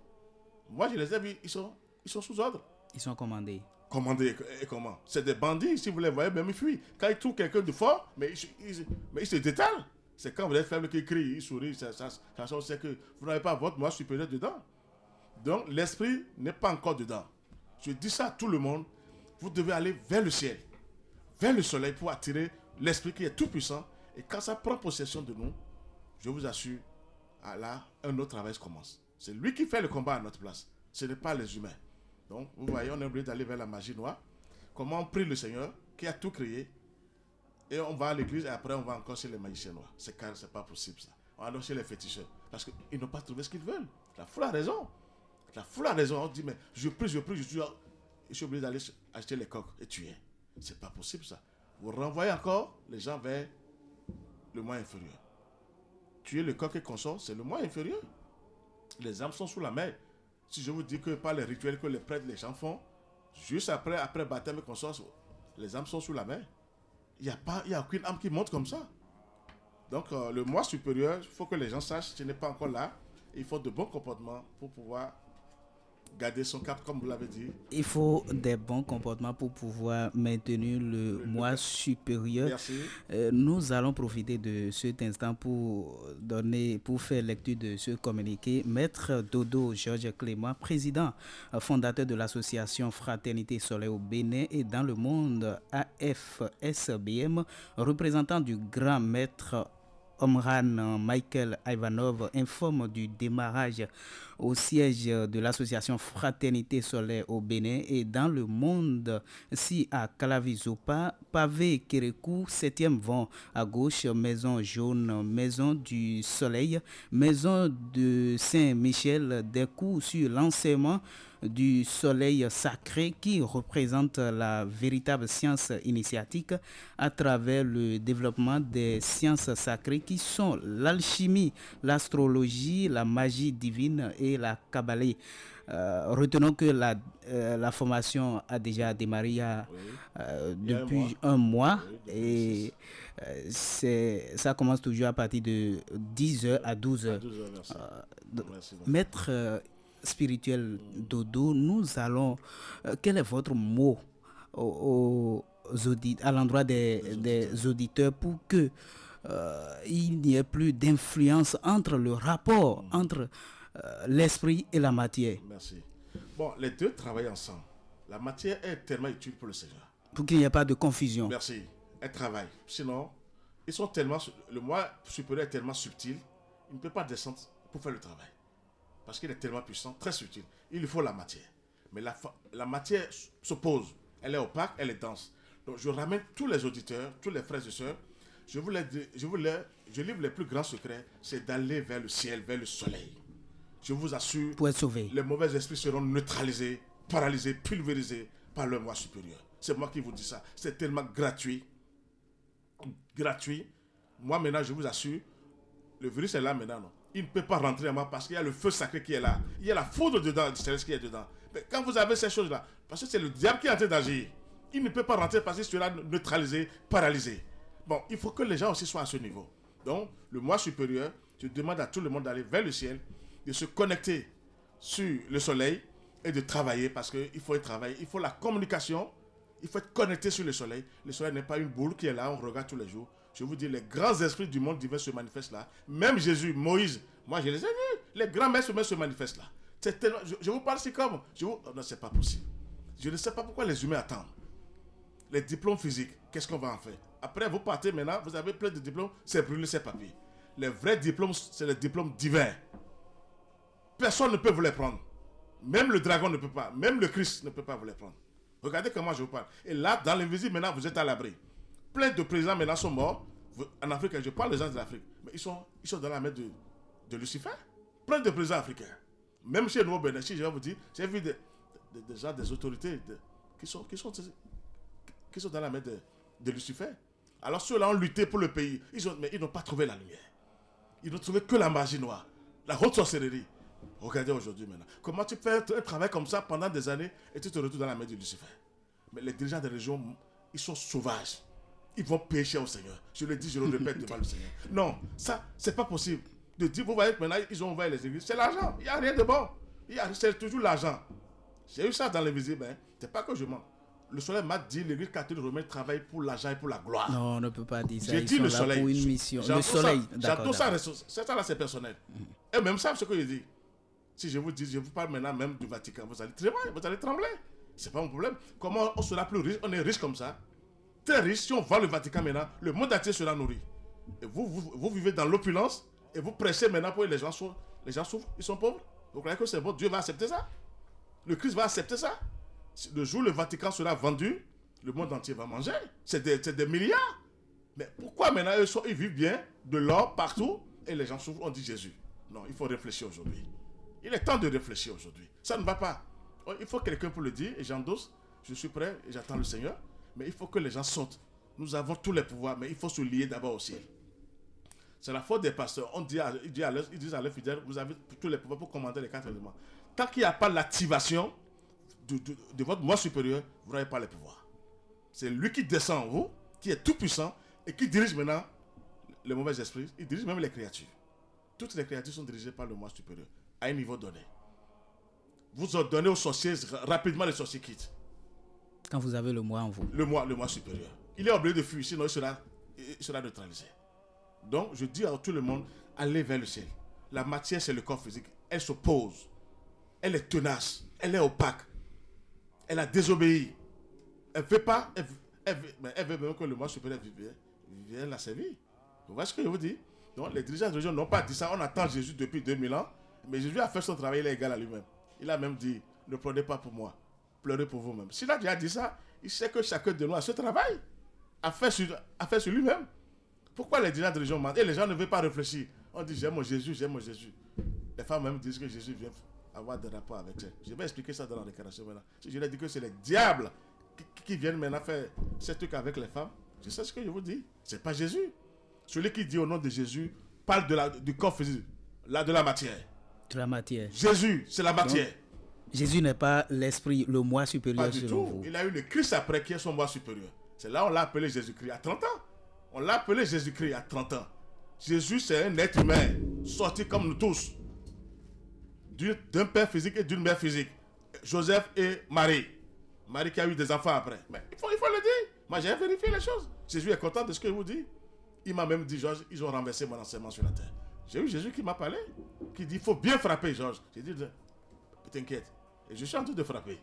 B: Moi, je les ai vus, ils sont sous ordre.
A: Ils sont commandés.
B: Commandés, et comment? C'est des bandits, si vous les voyez, même ils fuient. Quand ils trouvent quelqu'un de fort, mais ils se détalent. C'est quand vous êtes faible qu'ils crient, ils sourient, ça c'est que vous n'avez pas votre moi supérieur dedans. Donc l'esprit n'est pas encore dedans. Je dis ça à tout le monde. Vous devez aller vers le ciel, vers le soleil pour attirer l'esprit qui est tout puissant. Et quand ça prend possession de nous, je vous assure, là, un autre travail commence. C'est lui qui fait le combat à notre place. Ce n'est pas les humains. Donc vous voyez, on est obligé d'aller vers la magie noire. Comment on prie le Seigneur qui a tout créé. Et on va à l'église et après on va encore chez les magiciens noirs. C'est pas possible ça. On va aller chez les féticheurs. Parce qu'ils n'ont pas trouvé ce qu'ils veulent. La foule a raison. La foule a raison. On dit, mais je prie, je suis obligé d'aller acheter les coques et tuer. C'est pas possible ça. Vous renvoyez encore les gens vers le moins inférieur. Tuer le coq et consort, c'est le moins inférieur. Les âmes sont sous la main. Si je vous dis que par les rituels que les prêtres, les gens font, juste après baptême et consort, les âmes sont sous la main. Il n'y a aucune âme qui monte comme ça. Donc, le moi supérieur, il faut que les gens sachent que ce n'est pas encore là. Il faut de bons comportements pour pouvoir garder son cap, comme vous l'avez dit.
A: Il faut des bons comportements pour pouvoir maintenir le moi supérieur.
B: Merci.
A: Nous allons profiter de cet instant pour faire lecture de ce communiqué. Maître Dodo Georges Clément, président fondateur de l'association Fraternité Soleil au Bénin et dans le monde AFSBM, représentant du grand maître Omran Michael Ivanov, informe du démarrage au siège de l'association Fraternité Soleil au Bénin et dans le monde, si à Calavizopa, Pavé Kérékou, 7e vent à gauche, Maison Jaune, Maison du Soleil, Maison de Saint-Michel, des cours sur l'enseignement du soleil sacré qui représente la véritable science initiatique à travers le développement des sciences sacrées qui sont l'alchimie, l'astrologie, la magie divine et la kabbale. Retenons que la formation a déjà démarré depuis un mois et ça commence toujours à partir de 10h à 12h. Maître spirituel Dodo, nous allons... quel est votre mot à l'endroit des auditeurs pour que il n'y ait plus d'influence entre le rapport entre l'esprit et la matière?
B: Merci. Bon, les deux travaillent ensemble. La matière est tellement utile pour le Seigneur.
A: Pour qu'il n'y ait pas de confusion.
B: Merci. Elle travaille. Sinon, ils sont tellement... Le moi supérieur est tellement subtil, il ne peut pas descendre pour faire le travail. Parce qu'il est tellement puissant, très subtil. Il lui faut la matière. Mais la matière s'oppose. Elle est opaque, elle est dense. Donc je ramène tous les auditeurs, tous les frères et sœurs, je livre les plus grands secrets, c'est d'aller vers le ciel, vers le soleil. Je vous assure,
A: pour être sauvé.
B: Les mauvais esprits seront neutralisés, paralysés, pulvérisés par le moi supérieur. C'est moi qui vous dis ça. C'est tellement gratuit. Gratuit. Moi, maintenant, je vous assure, le virus est là maintenant. Non? Il ne peut pas rentrer à moi parce qu'il y a le feu sacré qui est là. Il y a la foudre dedans, du céleste qui est dedans. Mais quand vous avez ces choses-là, parce que c'est le diable qui est en train d'agir, il ne peut pas rentrer parce qu'il sera neutralisé, paralysé. Bon, il faut que les gens aussi soient à ce niveau. Donc, le moi supérieur, je demande à tout le monde d'aller vers le ciel, de se connecter sur le soleil et de travailler parce qu'il faut y travailler. Il faut la communication, il faut être connecté sur le soleil. Le soleil n'est pas une boule qui est là, on regarde tous les jours. Je vous dis, les grands esprits du monde divin se manifestent là. Même Jésus, Moïse, moi je les ai vus. Les grands maîtres se manifestent là. Tellement, je vous parle si comme... non, c'est pas possible. Je ne sais pas pourquoi les humains attendent. Les diplômes physiques, qu'est-ce qu'on va en faire? Après, vous partez maintenant, vous avez plein de diplômes, c'est brûler ces papiers. Les vrais diplômes, c'est les diplômes divins. Personne ne peut vous les prendre. Même le dragon ne peut pas. Même le Christ ne peut pas vous les prendre. Regardez comment je vous parle. Et là, dans l'invisible, maintenant, vous êtes à l'abri. Plein de présidents maintenant sont morts. En Afrique, je parle des gens de l'Afrique. Mais ils sont dans la main de Lucifer. Plein de présidents africains. Même chez nous au Bénin, je vais vous dire, j'ai vu des gens, des autorités qui sont dans la main de Lucifer. Alors ceux-là ont lutté pour le pays. Mais ils n'ont pas trouvé la lumière. Ils n'ont trouvé que la magie noire. La haute sorcellerie. Regardez aujourd'hui maintenant. Comment tu fais un travail comme ça pendant des années et tu te retrouves dans la main de Lucifer. Mais les dirigeants des régions, ils sont sauvages. Ils vont pécher au Seigneur. Je le dis, je le répète devant le Seigneur. Non, ça, c'est pas possible. De dire, vous voyez que maintenant, ils ont ouvert les églises. C'est l'argent. Il n'y a rien de bon. C'est toujours l'argent. J'ai eu ça dans l'invisible. Hein. C'est pas que je mens. Le soleil m'a dit, l'église catholique romaine travaille pour l'argent et pour la gloire.
A: Non, on ne peut pas dire ça.
B: J'ai dit le soleil.
A: Pour une mission. Le soleil.
B: J'adore ça. Ça là, c'est personnel. Et même ça, ce que je dis. Si je vous dis, je vous parle maintenant même du Vatican, vous allez trembler. C'est pas mon problème. Comment on sera plus riche? On est riche comme ça. Très riche. Si on vend le Vatican maintenant, le monde entier sera nourri. Et vous vivez dans l'opulence et vous prêchez maintenant pour que les gens souffrent, ils sont pauvres. Vous croyez que c'est bon? Dieu va accepter ça? Le Christ va accepter ça? Le jour où le Vatican sera vendu, le monde entier va manger. C'est des milliards. Mais pourquoi maintenant ils vivent bien, de l'or partout, et les gens souffrent? On dit Jésus. Non, il faut réfléchir aujourd'hui. Il est temps de réfléchir aujourd'hui. Ça ne va pas. Il faut quelqu'un pour le dire, et j'endosse. Je suis prêt et j'attends le Seigneur. Mais il faut que les gens sortent. Nous avons tous les pouvoirs, mais il faut se lier d'abord au ciel. C'est la faute des pasteurs. Ils disent à leurs fidèles, vous avez tous les pouvoirs pour commander les 4 éléments. Tant qu'il n'y a pas l'activation de votre moi supérieur, vous n'avez pas les pouvoirs. C'est lui qui descend en vous, qui est tout puissant, et qui dirige maintenant les mauvais esprits. Il dirige même les créatures. Toutes les créatures sont dirigées par le moi supérieur, à un niveau donné. Vous ordonnez aux sorciers, rapidement les sorciers quittent.
A: Quand vous avez le moi en vous.
B: Le moi supérieur. Il est obligé de fuir, sinon il sera neutralisé. Donc, je dis à tout le monde, allez vers le ciel. La matière, c'est le corps physique. Elle s'oppose. Elle est tenace. Elle est opaque. Elle a désobéi. Elle ne veut pas. Elle veut même que le moi supérieur vienne la servir. Vous voyez ce que je vous dis? Donc, les dirigeants de religion n'ont pas dit ça. On attend Jésus depuis 2000 ans. Mais Jésus a fait son travail, il est égal à lui-même. Il a même dit, ne pleurez pas pour moi. Pleurez pour vous-même. S'il a déjà dit ça, il sait que chacun de nous a ce travail. A fait sur lui-même. Pourquoi les dirigeants de religion mentent? Et les gens ne veulent pas réfléchir. On dit, j'aime mon Jésus, j'aime mon Jésus. Les femmes même disent que Jésus vient avoir des rapports avec eux. Je vais expliquer ça dans la déclaration maintenant. Si je leur dis que c'est les diables qui viennent maintenant faire ces trucs avec les femmes, je sais ce que je vous dis. C'est pas Jésus. Celui qui dit au nom de Jésus parle du corps physique, de la matière.
A: De la matière.
B: Jésus, c'est la matière.
A: Donc, Jésus n'est pas l'esprit, le moi supérieur.
B: Pas du tout. Vous. Il a eu le Christ après qui est son moi supérieur. C'est là on l'a appelé Jésus-Christ à 30 ans. On l'a appelé Jésus-Christ à 30 ans. Jésus, c'est un être humain, sorti comme nous tous, d'un père physique et d'une mère physique. Joseph et Marie. Marie qui a eu des enfants après. Mais il faut le dire. Moi, j'ai vérifié les choses. Jésus est content de ce que je vous dis. Il m'a même dit, Georges, ils ont renversé mon enseignement sur la terre. J'ai eu Jésus qui m'a parlé, qui dit, il faut bien frapper, Georges. J'ai dit, t'inquiète. Et je suis en train de frapper.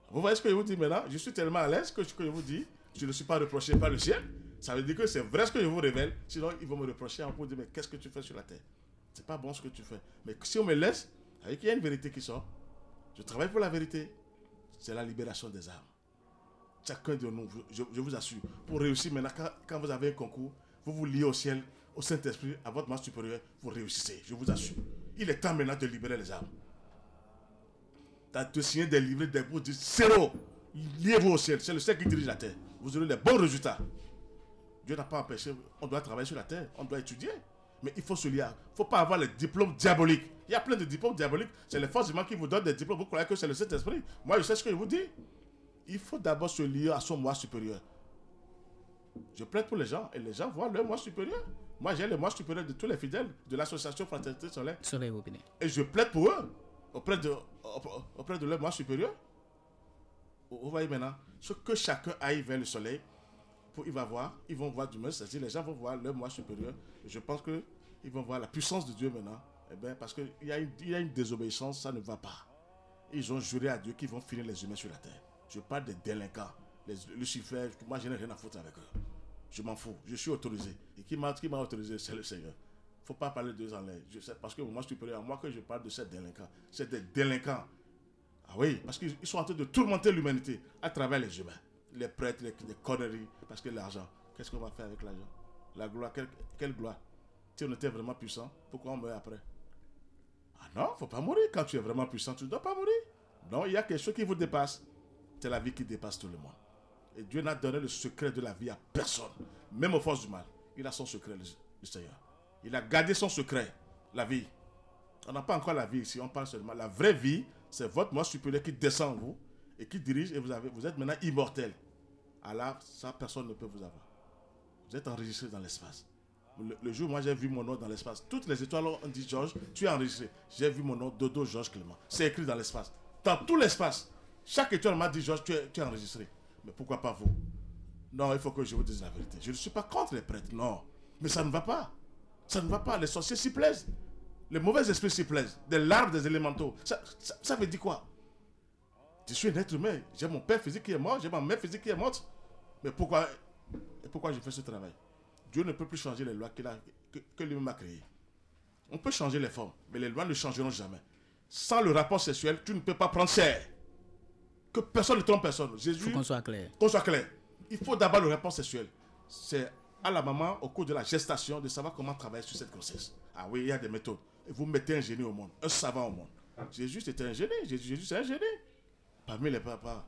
B: Vous voyez ce que je vous dis maintenant? Je suis tellement à l'aise que ce que je vous dis, je ne suis pas reproché par le ciel. Ça veut dire que c'est vrai ce que je vous révèle. Sinon, ils vont me reprocher en pour dire, mais qu'est-ce que tu fais sur la terre? C'est pas bon ce que tu fais. Mais si on me laisse, avec qu'il y a une vérité qui sort, je travaille pour la vérité. C'est la libération des âmes. Chacun de nous, je vous assure, pour réussir maintenant, quand vous avez un concours, vous vous liez au ciel, au Saint-Esprit, à votre moi supérieur, vous réussissez, je vous assure. Il est temps maintenant de libérer les âmes. De signer des livrets, des bouts, de zéro. Liez-vous au ciel, c'est le ciel qui dirige la terre. Vous aurez les bons résultats. Dieu n'a pas empêché, on doit travailler sur la terre, on doit étudier. Mais il faut se lier. Il ne faut pas avoir les diplômes diaboliques. Il y a plein de diplômes diaboliques. C'est les forces humaines qui vous donnent des diplômes. Vous croyez que c'est le Saint-Esprit. Moi, je sais ce que je vous dis. Il faut d'abord se lier à son moi supérieur. Je plaide pour les gens et les gens voient leur moi supérieur. Moi, j'ai le moi supérieur de tous les fidèles de l'association Fraternité Soleil. Et je plaide pour eux auprès de leur moi supérieur. Vous voyez maintenant, ce que chacun aille vers le soleil, ils vont voir du moins, c'est-à-dire les gens vont voir leur moi supérieur. Je pense qu'ils vont voir la puissance de Dieu maintenant. Eh bien, parce qu'il y a une désobéissance, ça ne va pas. Ils ont juré à Dieu qu'ils vont finir les humains sur la terre. Je parle des délinquants, les Lucifer, moi je n'ai rien à foutre avec eux. Je m'en fous, je suis autorisé. Et qui m'a autorisé, c'est le Seigneur. Il ne faut pas parler d'eux en l'air. Parce que moi supérieur à moi que je parle de ces délinquants. C'est des délinquants. Ah oui, parce qu'ils sont en train de tourmenter l'humanité à travers les humains. Les prêtres, les conneries, parce que l'argent. Qu'est-ce qu'on va faire avec l'argent? La gloire, quelle gloire? Si on était vraiment puissant, pourquoi on meurt après? Ah non, il ne faut pas mourir. Quand tu es vraiment puissant, tu ne dois pas mourir. Non, il y a quelque chose qui vous dépasse. C'est la vie qui dépasse tout le monde. Et Dieu n'a donné le secret de la vie à personne. Même aux forces du mal. Il a son secret, le Seigneur. Il a gardé son secret, la vie. On n'a pas encore la vie ici, on parle seulement. La vraie vie, c'est votre moi supérieur qui descend en vous et qui dirige et vous êtes maintenant immortel. Alors, ça, personne ne peut vous avoir. Vous êtes enregistré dans l'espace. Le jour où moi j'ai vu mon nom dans l'espace, toutes les étoiles ont dit Georges, tu es enregistré. J'ai vu mon nom, Dodo Georges Clément. C'est écrit dans l'espace. Dans tout l'espace. Chaque étoile m'a dit Georges, tu es enregistré. Mais pourquoi pas vous? Non, il faut que je vous dise la vérité. Je ne suis pas contre les prêtres, non. Mais ça ne va pas. Ça ne va pas. Les sorciers s'y plaisent. Les mauvais esprits s'y plaisent. Des larves, des élémentaux. Ça veut dire quoi? Je suis un être humain. J'ai mon père physique qui est mort. J'ai ma mère physique qui est morte. Mais pourquoi je fais ce travail? Dieu ne peut plus changer les lois que lui-même a créées. On peut changer les formes, mais les lois ne changeront jamais. Sans le rapport sexuel, tu ne peux pas prendre chair. Que personne ne trompe personne. Jésus,
A: il faut qu'on soit clair.
B: Qu'on soit clair. Il faut d'abord le rapport sexuel. C'est à la maman, au cours de la gestation, de savoir comment travailler sur cette grossesse. Ah oui, il y a des méthodes. Et vous mettez un génie au monde, un savant au monde. Jésus, c'était un génie. Jésus, c'est un génie. Parmi les papas,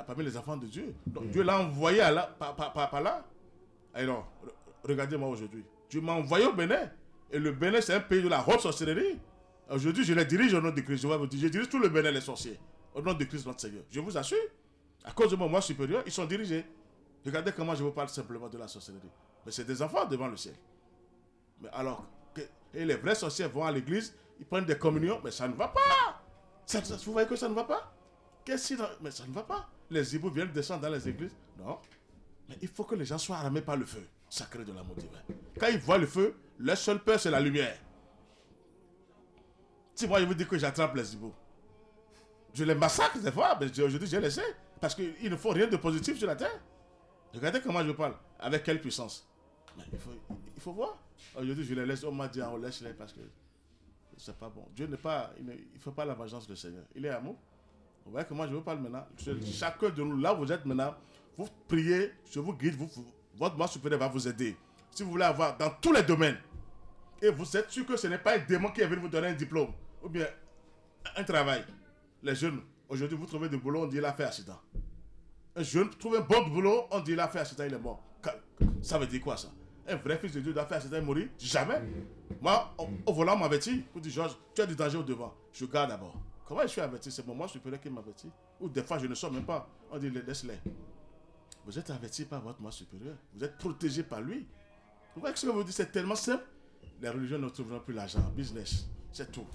B: parmi les enfants de Dieu. Donc, Dieu l'a envoyé par là. Alors, regardez-moi aujourd'hui. Dieu m'a envoyé au Bénin. Et le Bénin, c'est un pays de la haute sorcellerie. Aujourd'hui, je les dirige au nom de Christ. Je dirige tout le Bénin, les sorciers. Au nom de Christ, notre Seigneur. Je vous assure. À cause de mon moi supérieur, ils sont dirigés. Regardez comment je vous parle simplement de la sorcellerie. Mais c'est des enfants devant le ciel. Mais alors, et les vrais sorciers vont à l'église, ils prennent des communions, mais ça ne va pas. Vous voyez que ça ne va pas? Mais ça ne va pas. Les hiboux viennent descendre dans les églises. Non. Mais il faut que les gens soient armés par le feu sacré de l'amour divin. Quand ils voient le feu, leur seule peur, c'est la lumière. Si moi, je vous dis que j'attrape les hiboux, je les massacre des fois, mais aujourd'hui, j'ai laissé. Parce qu'ils ne font rien de positif sur la terre. Regardez comment je parle. Avec quelle puissance. Mais il faut voir. Aujourd'hui, je les laisse. On m'a dit, on laisse-les parce que c'est pas bon. Dieu n'est pas... Il ne fait pas la vengeance du Seigneur. Il est amour. Vous voyez comment je vous parle maintenant. Chacun de nous, là où vous êtes maintenant, vous priez, je vous guide, votre moi supérieur va vous aider. Si vous voulez avoir dans tous les domaines, et vous êtes sûr que ce n'est pas un démon qui est venu vous donner un diplôme, ou bien un travail. Les jeunes, aujourd'hui, vous trouvez du boulot, on dit il a fait accident. Un jeune trouve un bon boulot, on dit il a fait accident, il est mort. Ça veut dire quoi ça? Un vrai fils de Dieu doit faire accident et mourir? Jamais. Moi, au volant, on m'avertit. Vous dites, Georges, tu as du danger au devant. Je garde d'abord. Comment je suis averti? C'est mon moi supérieur qui m'avertit. Ou des fois, je ne sors même pas. On dit, laisse-les. Vous êtes averti par votre moi supérieur. Vous êtes protégé par lui. Vous voyez ce que vous dites? C'est tellement simple. Les religions ne trouveront plus l'argent. Business, c'est tout.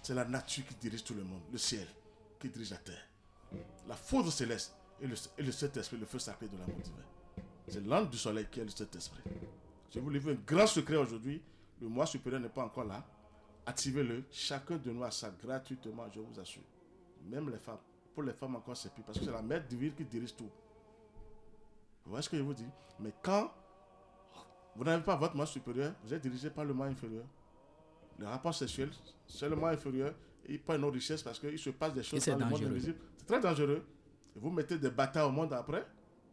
B: C'est la nature qui dirige tout le monde. Le ciel qui dirige la terre. La foudre céleste et le Saint-Esprit, le feu sacré de l'amour divin. C'est l'ange du soleil qui est le Saint-Esprit. Je vous livre un grand secret aujourd'hui. Le moi supérieur n'est pas encore là. Activez-le. Chacun de nous a ça gratuitement, je vous assure. Même les femmes. Pour les femmes encore, c'est pire. Parce que c'est la mère divine qui dirige tout. Vous voyez ce que je vous dis? Mais quand vous n'avez pas votre moi supérieur, vous êtes dirigé par le moi inférieur. Le rapport sexuel, c'est le moi inférieur. Il prend nos richesses parce qu'il se passe des choses dans le monde invisible. C'est très dangereux. Et vous mettez des bâtards au monde après.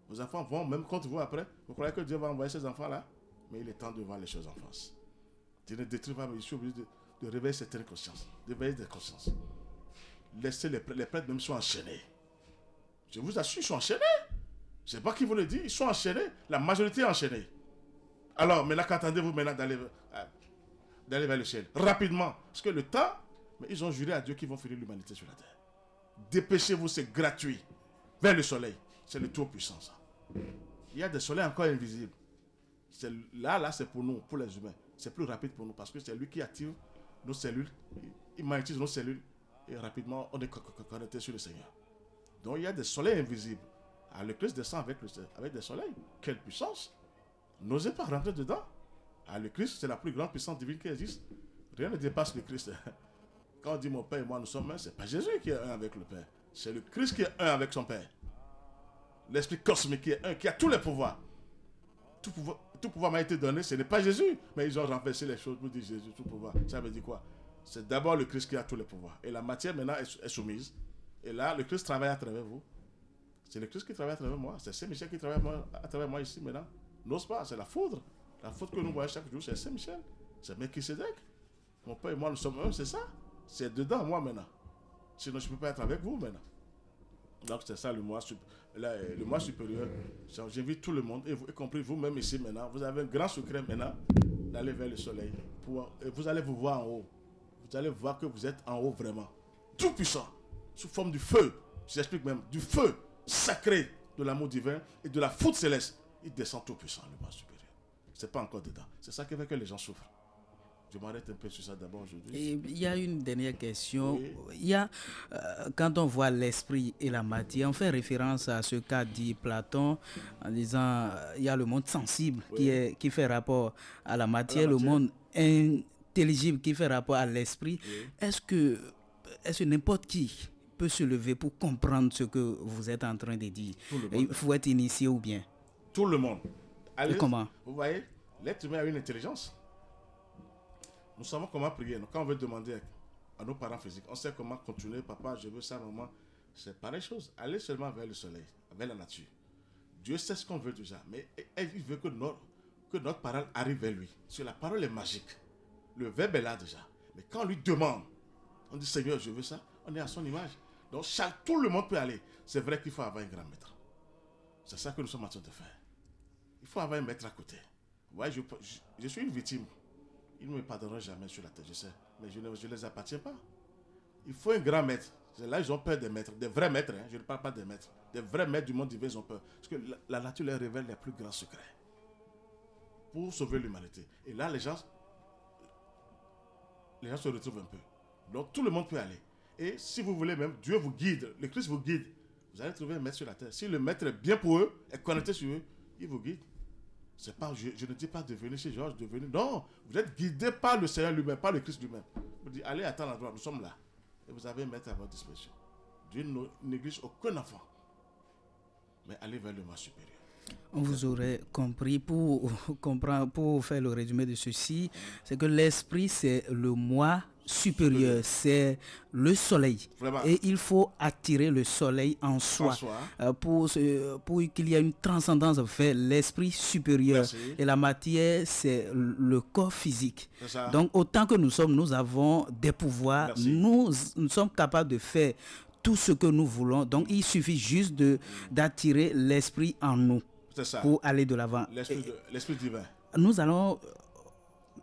B: Vos enfants vont même contre vous après. Vous croyez que Dieu va envoyer ces enfants-là? Mais il est temps de voir les choses en face. Dieu ne détruit pas, mais je suis obligé de réveiller certaines consciences, de réveiller des consciences. Laissez les prêtres même sont enchaînés. Je vous assure, ils sont enchaînés. Je ne sais pas qui vous le dit, ils sont enchaînés. La majorité est enchaînée. Alors, maintenant, qu'attendez-vous maintenant d'aller vers le ciel? Rapidement. Parce que le temps, mais ils ont juré à Dieu qu'ils vont finir l'humanité sur la terre. Dépêchez-vous, c'est gratuit. Vers le soleil. C'est le Tout-Puissant, ça. Il y a des soleils encore invisibles. Là, c'est pour nous, pour les humains. C'est plus rapide pour nous parce que c'est lui qui active nos cellules. Il magnétise nos cellules. Et rapidement, on est connecté sur le Seigneur. Donc, il y a des soleils invisibles. Alors, le Christ descend avec des soleils. Quelle puissance! N'osez pas rentrer dedans. Alors, le Christ, c'est la plus grande puissance divine qui existe. Rien ne dépasse le Christ. Quand on dit mon Père et moi, nous sommes un, c'est pas Jésus qui est un avec le Père. C'est le Christ qui est un avec son Père. L'Esprit cosmique qui est un, qui a tous les pouvoirs. Tout pouvoir m'a été donné, ce n'est pas Jésus. Mais ils ont renversé les choses pour dire Jésus, tout pouvoir. Ça veut dire quoi? C'est d'abord le Christ qui a tous les pouvoirs. Et la matière maintenant est soumise. Et là, le Christ travaille à travers vous. C'est le Christ qui travaille à travers moi. C'est Saint-Michel qui travaille à travers moi ici maintenant. N'ose pas, c'est la foudre. La foudre que nous voyons chaque jour, c'est Saint-Michel. C'est Melchisedec. Mon Père et moi, nous sommes un, c'est ça. C'est dedans, moi maintenant. Sinon, je ne peux pas être avec vous maintenant. Donc, c'est ça le moi supérieur. J'invite tout le monde, y compris vous-même ici maintenant. Vous avez un grand secret maintenant d'aller vers le soleil. Et vous allez vous voir en haut. Vous allez voir que vous êtes en haut vraiment. Tout puissant. Sous forme du feu. J'explique même. Du feu sacré de l'amour divin et de la foudre céleste. Il descend tout puissant, le moi supérieur. C'est pas encore dedans. C'est ça qui fait que les gens souffrent. Je m'arrête un peu sur ça d'abord aujourd'hui.
A: Et il y a une dernière question.
B: Oui.
A: Il y a, quand on voit l'esprit et la matière, on fait référence à ce qu'a dit Platon en disant il y a le monde sensible qui fait rapport à la matière, le monde intelligible qui fait rapport à l'esprit.
B: Oui.
A: Est-ce que n'importe qui peut se lever pour comprendre ce que vous êtes en train de dire? Il faut être initié ou bien?
B: Tout le monde. Allez,
A: et comment?
B: Vous voyez, l'être humain a une intelligence. Nous savons comment prier. Quand on veut demander à nos parents physiques, on sait comment continuer. Papa, je veux ça, maman. C'est pareille chose. Allez seulement vers le soleil, vers la nature. Dieu sait ce qu'on veut déjà. Mais il veut que notre parole arrive vers lui. Parce que la parole est magique. Le verbe est là déjà. Mais quand on lui demande, on dit Seigneur, je veux ça. On est à son image. Donc tout le monde peut aller. C'est vrai qu'il faut avoir un grand maître. C'est ça que nous sommes en train de faire. Il faut avoir un maître à côté. Ouais, je suis une victime. Ils ne me pardonneront jamais sur la terre, je sais. Mais je ne les appartiens pas. Il faut un grand maître. Là, ils ont peur des maîtres. Des vrais maîtres, hein. Je ne parle pas des maîtres. Des vrais maîtres du monde divin, ils ont peur. Parce que la nature leur révèle les plus grands secrets. Pour sauver l'humanité. Et là, les gens se retrouvent un peu. Donc, tout le monde peut aller. Et si vous voulez même, Dieu vous guide. Le Christ vous guide. Vous allez trouver un maître sur la terre. Si le maître est bien pour eux, est connecté sur eux, il vous guide. C'est pas, je ne dis pas de venir chez Georges, de venir. Non, vous êtes guidé par le Seigneur lui-même, par le Christ lui-même. Vous dites, allez à tel endroit, nous sommes là. Et vous avez un maître à votre disposition. Dieu ne néglige aucun enfant. Mais allez vers le moi supérieur.
A: On vous aurait compris pour faire le résumé de ceci, c'est que l'esprit, c'est le moi supérieur, c'est le soleil.
B: Vraiment.
A: Et il faut attirer le soleil en soi, pour qu'il y ait une transcendance vers l'esprit supérieur.
B: Merci.
A: Et la matière, c'est le corps physique.
B: C'est ça.
A: Donc, autant que nous sommes, nous avons des pouvoirs. Nous sommes capables de faire tout ce que nous voulons. Donc, il suffit juste d'attirer l'esprit en nous pour aller de l'avant.
B: L'esprit divin.
A: Nous allons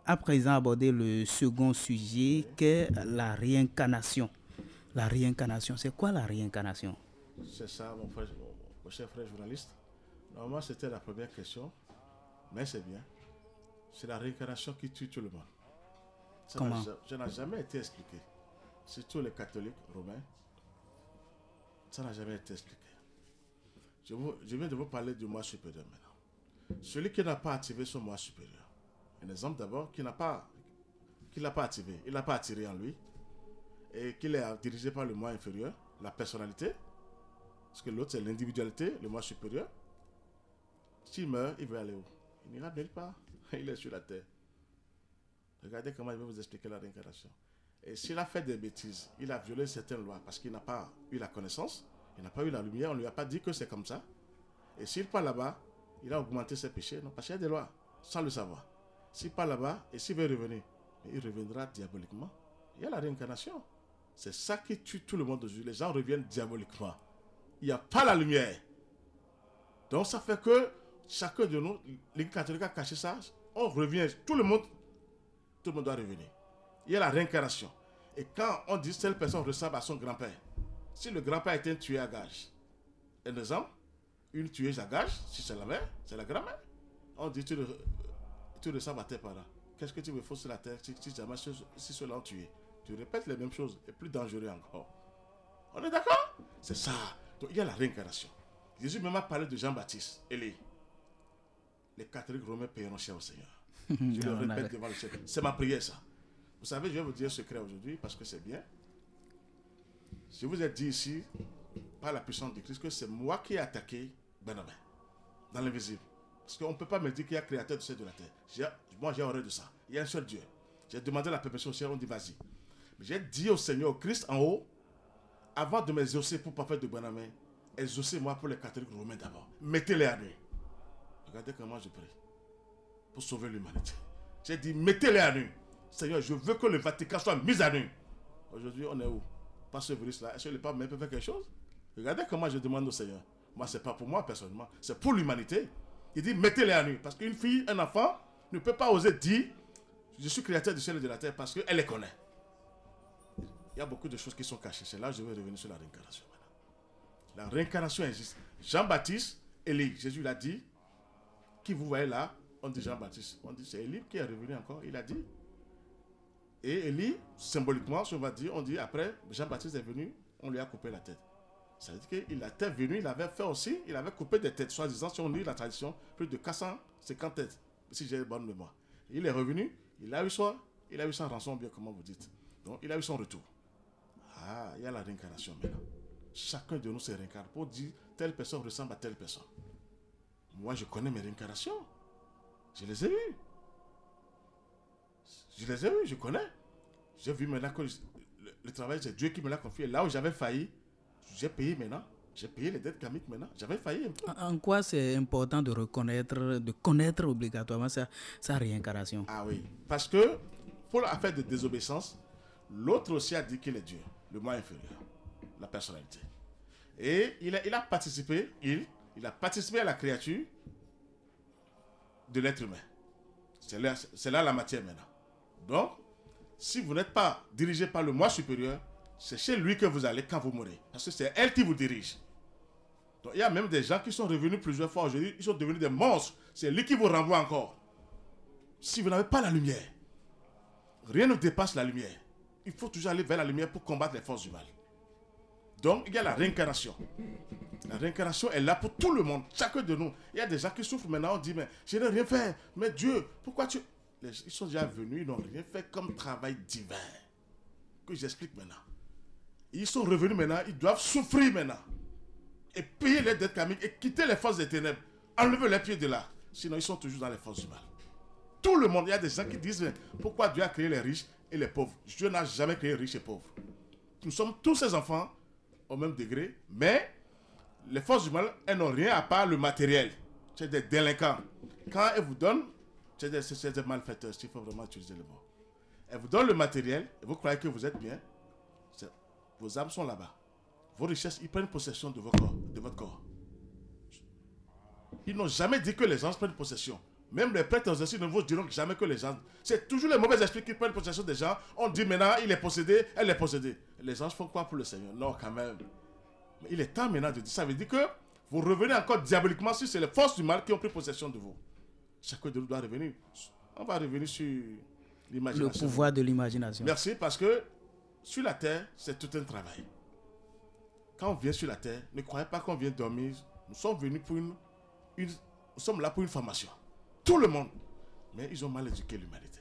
A: à présent aborder le second sujet, qu'est la réincarnation. La réincarnation, c'est quoi la réincarnation?
B: C'est ça, mon cher frère journaliste. Normalement, c'était la première question, mais c'est bien. C'est la réincarnation qui tue tout le monde.
A: Comment?
B: Ça n'a jamais été expliqué. Surtout les catholiques romains, ça n'a jamais été expliqué. Je viens de vous parler du moi supérieur maintenant. Celui qui n'a pas activé son moi supérieur. Un exemple d'abord, qui l'a pas activé, il l'a pas attiré en lui, et qu'il est dirigé par le moi inférieur, la personnalité, parce que l'autre c'est l'individualité, le moi supérieur. S'il meurt, il veut aller où? Il n'ira nulle part, il est sur la terre. Regardez comment il va vous expliquer la réincarnation. Et s'il a fait des bêtises, il a violé certaines lois parce qu'il n'a pas eu la connaissance, il n'a pas eu la lumière, on ne lui a pas dit que c'est comme ça. Et s'il part là-bas, il a augmenté ses péchés. Non, parce qu'il y a des lois, sans le savoir. S'il part là-bas et s'il veut revenir, il reviendra diaboliquement. Il y a la réincarnation. C'est ça qui tue tout le monde aujourd'hui. Les gens reviennent diaboliquement. Il n'y a pas la lumière. Donc ça fait que chacun de nous, les catholiques a caché ça, on revient, tout le monde doit revenir. Il y a la réincarnation. Et quand on dit que telle personne ressemble à son grand-père, si le grand-père a été tué à gage, un exemple, une tueuse à gage, si c'est la mère, c'est la grand-mère, on dit tu ressembles à tes parents. Qu'est-ce que tu veux faire sur la terre si jamais si ceux-là ont tué? Tu répètes les mêmes choses et plus dangereux encore. On est d'accord? C'est ça. Donc il y a la réincarnation. Jésus même a parlé de Jean-Baptiste. Élie. Les catholiques romains paieront cher au Seigneur. Je le répète devant le Seigneur. C'est ma prière ça. Vous savez, je vais vous dire un secret aujourd'hui parce que c'est bien. Je vous ai dit ici, par la puissance de Christ, que c'est moi qui ai attaqué Benjamin, dans l'invisible. Parce qu'on ne peut pas me dire qu'il y a créateur du ciel et de la terre. Moi, j'ai horreur de ça. Il y a un seul Dieu. J'ai demandé la permission au Seigneur, on dit vas-y. Mais j'ai dit au Seigneur, au Christ en haut, avant de m'exaucer pour le prophète de Benjamin, exaucez-moi pour les catholiques romains d'abord. Mettez-les à nu. Regardez comment je prie. Pour sauver l'humanité. J'ai dit, mettez-les à nu. Seigneur, je veux que le Vatican soit mis à nu. Aujourd'hui, on est où? Pas ce virus-là. Est-ce que le pape même peut faire quelque chose? Regardez comment je demande au Seigneur. Moi, ce n'est pas pour moi personnellement. C'est pour l'humanité. Il dit, mettez-les à nu. Parce qu'une fille, un enfant, ne peut pas oser dire, je suis créateur du ciel et de la terre parce qu'elle les connaît. Il y a beaucoup de choses qui sont cachées. C'est là que je vais revenir sur la réincarnation. La réincarnation existe. Jean-Baptiste, Élie, Jésus l'a dit. Qui vous voyez là, on dit Jean-Baptiste. On dit c'est Élie qui est revenu encore. Il a dit. Et Élie, symboliquement, on va dire, on dit après, Jean-Baptiste est venu, on lui a coupé la tête. Ça veut dire qu'il était venu, il avait fait aussi, il avait coupé des têtes. Soi-disant, si on lit la tradition, plus de 450 têtes, si j'ai bonne mémoire. Il est revenu, il a eu son rançon, bien comment vous dites. Donc il a eu son retour. Ah, il y a la réincarnation maintenant. Chacun de nous se réincarne pour dire telle personne ressemble à telle personne. Moi, je connais mes réincarnations. Je les ai eues. Je connais. J'ai vu maintenant que le travail, c'est Dieu qui me l'a confié. Là où j'avais failli, j'ai payé maintenant. J'ai payé les dettes karmiques maintenant. J'avais failli un peu.
A: En quoi c'est important de connaître obligatoirement sa réincarnation?
B: Ah oui. Parce que pour l'affaire de désobéissance, l'autre aussi a dit qu'il est Dieu, le moi inférieur, la personnalité. Et il a participé, il a participé à la créature de l'être humain. C'est là la matière maintenant. Donc, si vous n'êtes pas dirigé par le moi supérieur, c'est chez lui que vous allez quand vous mourrez. Parce que c'est elle qui vous dirige. Donc, il y a même des gens qui sont revenus plusieurs fois aujourd'hui, ils sont devenus des monstres. C'est lui qui vous renvoie encore. Si vous n'avez pas la lumière, rien ne dépasse la lumière. Il faut toujours aller vers la lumière pour combattre les forces du mal. Donc, il y a la réincarnation. La réincarnation est là pour tout le monde, chacun de nous. Il y a des gens qui souffrent maintenant, on dit, mais je n'ai rien fait. Mais Dieu, pourquoi tu... Ils sont déjà venus, ils n'ont rien fait comme travail divin. Que j'explique maintenant. Ils sont revenus maintenant, ils doivent souffrir maintenant. Et payer les dettes karmiques et quitter les forces des ténèbres. Enlever les pieds de là. Sinon, ils sont toujours dans les forces du mal. Tout le monde, il y a des gens qui disent, mais pourquoi Dieu a créé les riches et les pauvres? Dieu n'a jamais créé riches et pauvres. Nous sommes tous ses enfants au même degré, mais les forces du mal, elles n'ont rien à part le matériel. C'est des délinquants. Quand elles vous donnent, c'est des malfaiteurs, il faut vraiment utiliser le mot. Elles vous donnent le matériel, et vous croyez que vous êtes bien. Vos âmes sont là-bas. Vos richesses, ils prennent possession de votre corps. Ils n'ont jamais dit que les anges prennent possession. Même les prêtres aussi ne vous diront jamais que les anges... C'est toujours les mauvais esprits qui prennent possession des gens. On dit maintenant, il est possédé, elle est possédée. Les anges font quoi pour le Seigneur? Non, quand même. Mais il est temps maintenant de dire. Ça veut dire que vous revenez encore diaboliquement si c'est les forces du mal qui ont pris possession de vous. Chacun de nous doit revenir. On va revenir sur l'imagination.
A: Le pouvoir de l'imagination.
B: Merci, parce que sur la terre, c'est tout un travail. Quand on vient sur la terre, ne croyez pas qu'on vient dormir. Nous sommes venus pour nous sommes là pour une formation. Tout le monde. Mais ils ont mal éduqué l'humanité.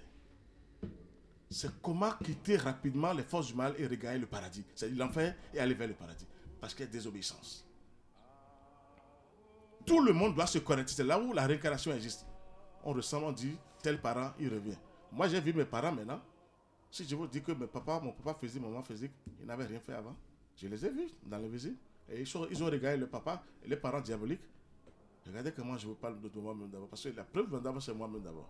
B: C'est comment quitter rapidement les forces du mal et regagner le paradis. C'est-à-dire l'enfer et aller vers le paradis. Parce qu'il y a désobéissance. Tout le monde doit se connecter. C'est là où la réincarnation existe. On ressemble, on dit, tel parent, il revient. Moi, j'ai vu mes parents maintenant. Si je vous dis que mon papa faisait, maman faisait, ils n'avaient rien fait avant. Je les ai vus dans le visible. Et ils ont regardé le papa et les parents diaboliques. Regardez comment je vous parle de moi-même d'abord. Parce que la preuve d'abord, c'est moi-même d'abord.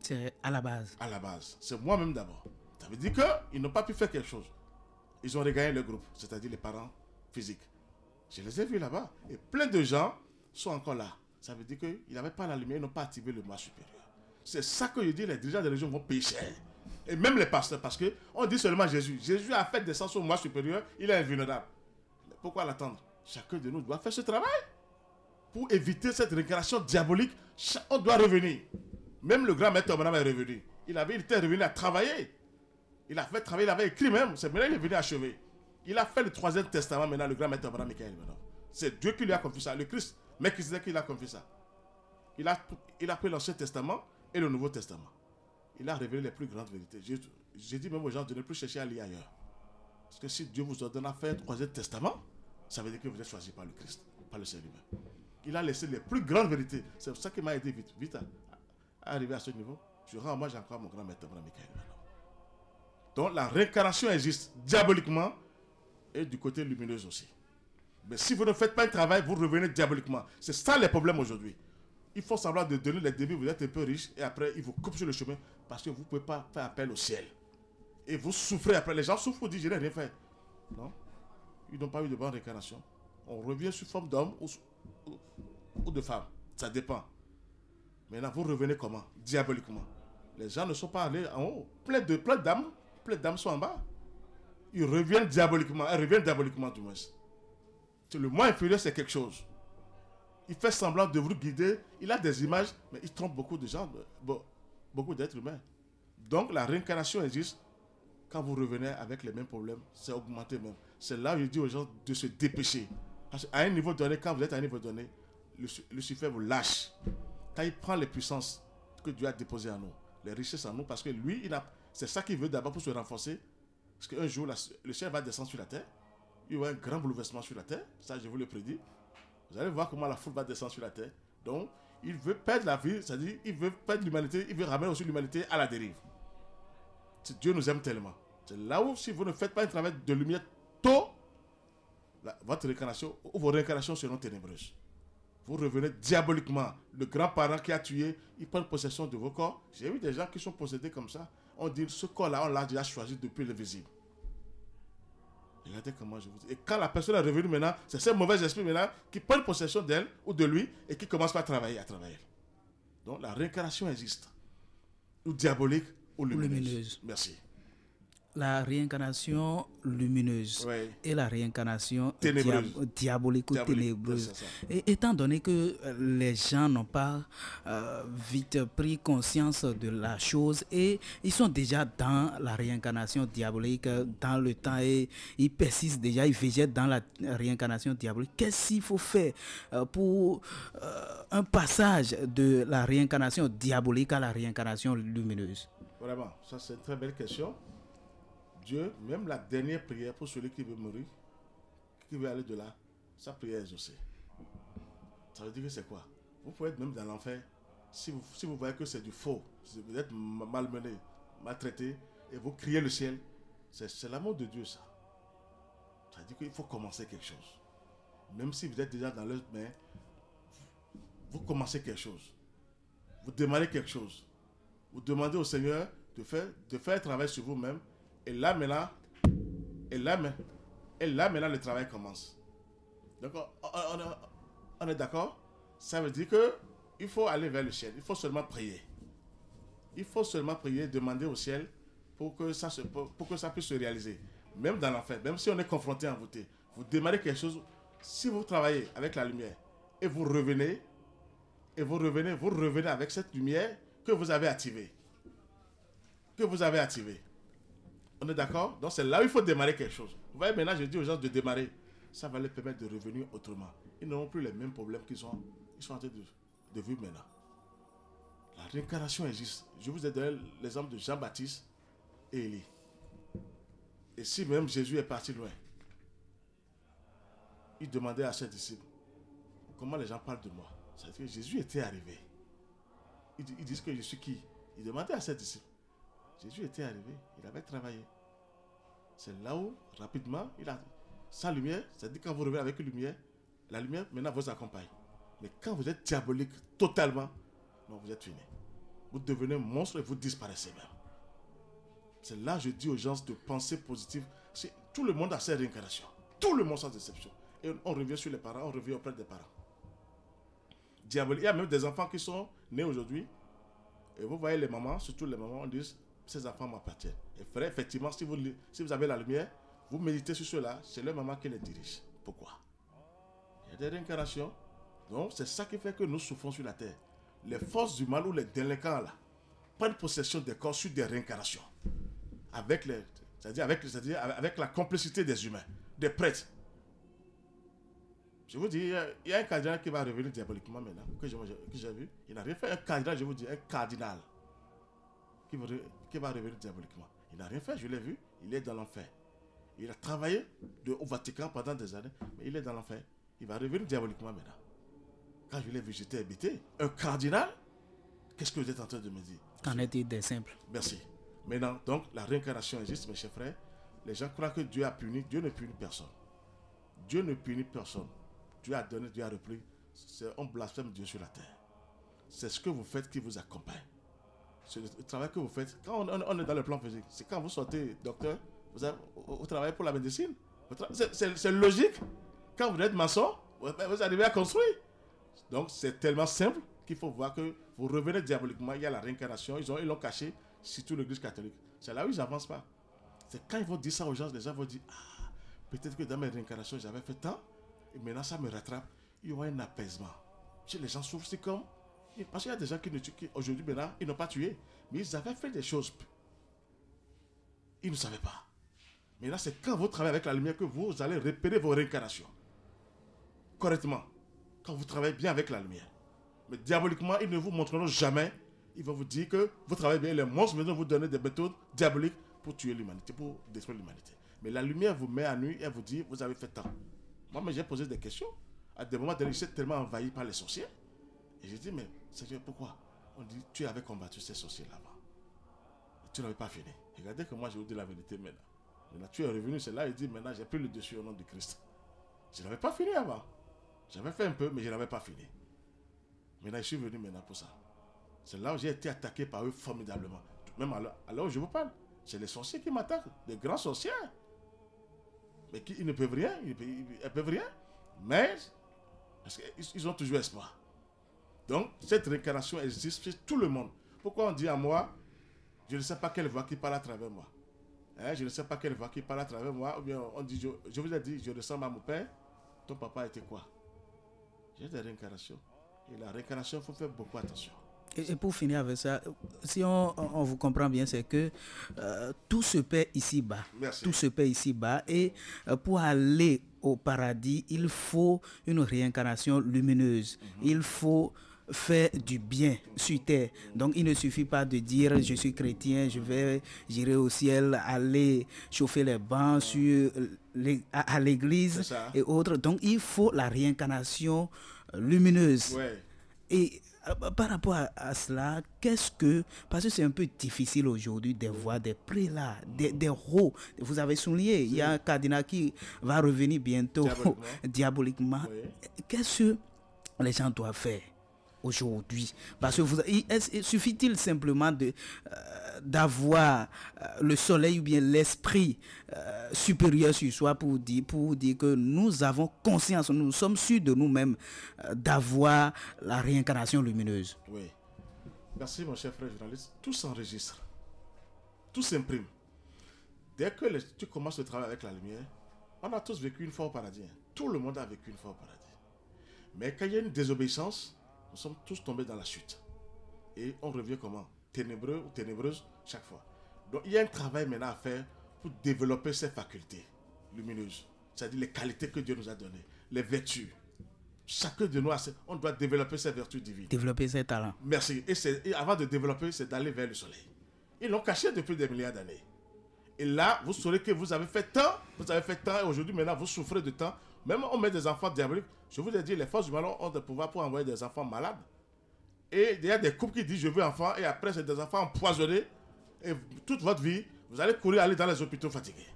A: C'est à la base.
B: À la base, c'est moi-même d'abord. Ça veut dire qu'ils n'ont pas pu faire quelque chose. Ils ont regagné le groupe, c'est-à-dire les parents physiques. Je les ai vus là-bas. Et plein de gens sont encore là. Ça veut dire qu'ils n'avaient pas la lumière, ils n'ont pas activé le moi supérieur. C'est ça que je dis, les dirigeants de religion vont payer cher. Et même les pasteurs, parce qu'on dit seulement Jésus. Jésus a fait descendre son moi supérieur, il est invulnérable. Mais pourquoi l'attendre? Chacun de nous doit faire ce travail. Pour éviter cette réincarnation diabolique, on doit revenir. Même le grand maître Abraham est revenu. Il était revenu à travailler. Il a fait travailler, il avait écrit même. C'est maintenant il est venu achever. Il a fait le 3e testament maintenant, le grand maître Abraham Michael. C'est Dieu qui lui a confié ça. Le Christ, mais qui disait qu'il a confié ça. Il a pris l'Ancien Testament et le Nouveau Testament. Il a révélé les plus grandes vérités. J'ai dit même aux gens de ne plus chercher à lire ailleurs. Parce que si Dieu vous ordonne à faire un 3e testament, ça veut dire que vous êtes choisi par le Christ, par le Seigneur. Il a laissé les plus grandes vérités. C'est ça qui m'a aidé vite à arriver à ce niveau. Je rends hommage encore à mon grand maître Abraham Michael. Donc la réincarnation existe diaboliquement et du côté lumineux aussi. Mais si vous ne faites pas un travail, vous revenez diaboliquement. C'est ça les problèmes aujourd'hui. Il faut savoir de donner les débuts, vous êtes un peu riche et après il vous coupe sur le chemin parce que vous ne pouvez pas faire appel au ciel. Et vous souffrez après. Les gens souffrent, vous dites je n'ai rien fait. Non. Ils n'ont pas eu de bonne réincarnation. On revient sous forme d'homme ou de femme. Ça dépend. Maintenant, vous revenez comment? Diaboliquement. Les gens ne sont pas allés en haut. Plein d'âmes sont en bas. Ils reviennent diaboliquement. Elles reviennent diaboliquement du moins. Le moi inférieur, c'est quelque chose. Il fait semblant de vous guider. Il a des images, mais il trompe beaucoup de gens, beaucoup d'êtres humains. Donc, la réincarnation existe. Quand vous revenez avec les mêmes problèmes, c'est augmenté même. C'est là où je dis aux gens de se dépêcher. Parce qu'à un niveau donné, quand vous êtes à un niveau donné, Lucifer vous lâche. Quand il prend les puissances que Dieu a déposées en nous, les richesses en nous, parce que lui, c'est ça qu'il veut d'abord pour se renforcer. Parce qu'un jour, le ciel va descendre sur la terre. Il y aura un grand bouleversement sur la terre. Ça, je vous le prédis. Vous allez voir comment la foule va descendre sur la terre. Donc, il veut perdre la vie, c'est-à-dire il veut perdre l'humanité, il veut ramener aussi l'humanité à la dérive. Dieu nous aime tellement. C'est là où, si vous ne faites pas un travail de lumière tôt, votre réincarnation ou vos réincarnations seront ténébreuses. Vous revenez diaboliquement. Le grand-parent qui a tué, il prend possession de vos corps. J'ai vu des gens qui sont possédés comme ça. On dit, ce corps-là, on l'a déjà choisi depuis le visible. Regardez comment je vous dis. Et quand la personne est revenue maintenant, c'est ces mauvais esprits maintenant qui prennent possession d'elle ou de lui et qui commencent à travailler. Donc la réincarnation existe. Ou diabolique ou lumineuse. Merci.
A: La réincarnation lumineuse,
B: oui,
A: et la réincarnation
B: diabolique
A: ou ténébreuse. Et étant donné que les gens n'ont pas vite pris conscience de la chose et ils sont déjà dans la réincarnation diabolique dans le temps et ils persistent déjà, ils végètent dans la réincarnation diabolique, qu'est-ce qu'il faut faire pour un passage de la réincarnation diabolique à la réincarnation lumineuse?
B: Vraiment, ça c'est une très belle question. Dieu, même la dernière prière pour celui qui veut mourir, qui veut aller de là, sa prière est exaucée. Ça veut dire que c'est quoi? Vous pouvez être même dans l'enfer. Si vous voyez que c'est du faux, si vous êtes malmené, maltraité, et vous criez le ciel, c'est l'amour de Dieu ça. Ça veut dire qu'il faut commencer quelque chose. Même si vous êtes déjà dans l'autre main, vous commencez quelque chose. Vous demandez quelque chose. Vous demandez au Seigneur de faire un travail sur vous-même. Et là maintenant, le travail commence. Donc, on est d'accord? Ça veut dire qu'il faut aller vers le ciel. Il faut seulement prier. Il faut seulement prier, demander au ciel pour que ça puisse se réaliser. Même dans l'enfer, même si on est confronté à envoûté, vous demandez quelque chose. Si vous travaillez avec la lumière et vous revenez avec cette lumière que vous avez activée. On est d'accord? Donc c'est là où il faut démarrer quelque chose. Vous voyez, maintenant je dis aux gens de démarrer. Ça va leur permettre de revenir autrement. Ils n'auront plus les mêmes problèmes qu'ils sont en train de vivre maintenant. La réincarnation existe. Je vous ai donné l'exemple de Jean-Baptiste et Élie. Et si même Jésus est parti loin, il demandait à ses disciples, comment les gens parlent de moi? Ça veut dire que Jésus était arrivé. Ils disent que je suis qui? Il demandait à ses disciples. Jésus était arrivé, il avait travaillé. C'est là où, rapidement, il a sa lumière, c'est-à-dire quand vous revenez avec une lumière, la lumière maintenant vous accompagne. Mais quand vous êtes diabolique totalement, non, vous êtes fini. Vous devenez monstre et vous disparaissez même. C'est là que je dis aux gens de penser positif. Tout le monde a ses réincarnations. Tout le monde sans exception. Et on revient sur les parents, on revient auprès des parents. Diabolique. Il y a même des enfants qui sont nés aujourd'hui. Et vous voyez les mamans, surtout les mamans, on dit ces enfants m'appartiennent. Et frère, effectivement, si vous avez la lumière, vous méditez sur cela, c'est leur maman qui les dirige. Pourquoi? Il y a des réincarnations. Donc, c'est ça qui fait que nous souffrons sur la terre. Les forces du mal ou les délinquants là prennent possession des corps sur des réincarnations. C'est-à-dire avec la complicité des humains, des prêtres. Je vous dis, il y a un cardinal qui va revenir diaboliquement maintenant, que j'ai vu. Il n'a rien fait. Un cardinal, je vous dis, un cardinal qui va revenir diaboliquement. Il n'a rien fait, je l'ai vu. Il est dans l'enfer. Il a travaillé au Vatican pendant des années, mais il est dans l'enfer. Il va revenir diaboliquement maintenant. Quand je l'ai vu, j'étais hébété. Un cardinal? Qu'est-ce que vous êtes en train de me dire?
A: Qu'en est-il des simples?
B: Merci. Maintenant, donc, la réincarnation existe, mes chers frères. Les gens croient que Dieu a puni. Dieu ne punit personne. Dieu ne punit personne. Dieu a donné, Dieu a repris. On blasphème Dieu sur la terre. C'est ce que vous faites qui vous accompagne. C'est le travail que vous faites. Quand on est dans le plan physique, c'est quand vous sortez docteur, vous travaillez pour la médecine. C'est logique. Quand vous êtes maçon, vous arrivez à construire. Donc c'est tellement simple qu'il faut voir que vous revenez diaboliquement. Il y a la réincarnation. Ils l'ont caché, surtout l'église catholique. C'est là où ils n'avancent pas. C'est quand ils vont dire ça aux gens, les gens vont dire, ah, peut-être que dans mes réincarnations, j'avais fait tant, et maintenant ça me rattrape. Il y aura un apaisement. Si les gens souffrent, c'est comme... Parce qu'il y a des gens qui aujourd'hui, maintenant, ils n'ont pas tué. Mais ils avaient fait des choses. Ils ne savaient pas. Maintenant, c'est quand vous travaillez avec la lumière que vous allez repérer vos réincarnations. Correctement. Quand vous travaillez bien avec la lumière. Mais diaboliquement, ils ne vous montreront jamais. Ils vont vous dire que vous travaillez bien. Les monstres vont vous donner des méthodes diaboliques pour tuer l'humanité, pour détruire l'humanité. Mais la lumière vous met à nu et vous dit, vous avez fait tant. Moi, j'ai posé des questions. À des moments donné, j'étais tellement envahi par les sorciers. Et j'ai dit, mais Seigneur, pourquoi? On dit, tu avais combattu ces sorciers là-bas. Tu n'avais pas fini. Regardez que moi, je vous dis la vérité maintenant. Maintenant, tu es revenu, c'est là, il dit, maintenant, j'ai pris le dessus au nom de Christ. Je n'avais pas fini avant. J'avais fait un peu, mais je n'avais pas fini. Maintenant, je suis venu maintenant pour ça. C'est là où j'ai été attaqué par eux formidablement. Même à l'heure où je vous parle, c'est les sorciers qui m'attaquent, des grands sorciers. Mais ils ne peuvent rien, ils ne peuvent rien. Mais, parce qu'ils ont toujours espoir. Donc, cette réincarnation existe chez tout le monde. Pourquoi on dit à moi, je ne sais pas quelle voix qui parle à travers moi. Je ne sais pas quelle voix qui parle à travers moi. Ou bien on dit, je vous ai dit, je ressemble à mon père. Ton papa était quoi? J'ai des réincarnations. Et la réincarnation, il faut faire beaucoup attention.
A: Et pour finir avec ça, si on vous comprend bien, c'est que tout se paie ici-bas.
B: Merci.
A: Tout se paie ici-bas. Et pour aller au paradis, il faut une réincarnation lumineuse. Il faut faire du bien sur terre. Donc il ne suffit pas de dire je suis chrétien, j'irai au ciel, aller chauffer les bancs à l'église et autres. Donc il faut la réincarnation lumineuse.
B: Ouais.
A: Et par rapport à cela, parce que c'est un peu difficile aujourd'hui de voir des prélats, des rois. Vous avez souligné, il y a un cardinal qui va revenir bientôt diaboliquement.
B: Oui.
A: Qu'est-ce que les gens doivent faire aujourd'hui? Parce que suffit-il simplement d'avoir le soleil ou bien l'esprit supérieur sur soi pour dire que nous avons conscience, nous sommes sûrs de nous-mêmes d'avoir la réincarnation lumineuse?
B: Oui. Merci mon cher frère journaliste. Tout s'enregistre. Tout s'imprime. Dès que tu commences le travail avec la lumière, on a tous vécu une fois au paradis. Tout le monde a vécu une fois au paradis. Mais quand il y a une désobéissance, nous sommes tous tombés dans la chute. Et on revient comment? Ténébreux ou ténébreuse chaque fois. Donc il y a un travail maintenant à faire pour développer ces facultés lumineuses. C'est-à-dire les qualités que Dieu nous a données, les vertus. Chacun de nous, on doit développer ces vertus divines.
A: Développer ses talents.
B: Merci. Et avant de développer, c'est d'aller vers le soleil. Ils l'ont caché depuis des milliards d'années. Et là, vous saurez que vous avez fait tant, et aujourd'hui, maintenant, vous souffrez de temps. Même on met des enfants diaboliques. Je vous ai dit, les forces du mal ont le pouvoir pour envoyer des enfants malades. Et il y a des couples qui disent je veux enfant, et après c'est des enfants empoisonnés. Et toute votre vie, vous allez courir aller dans les hôpitaux fatigués.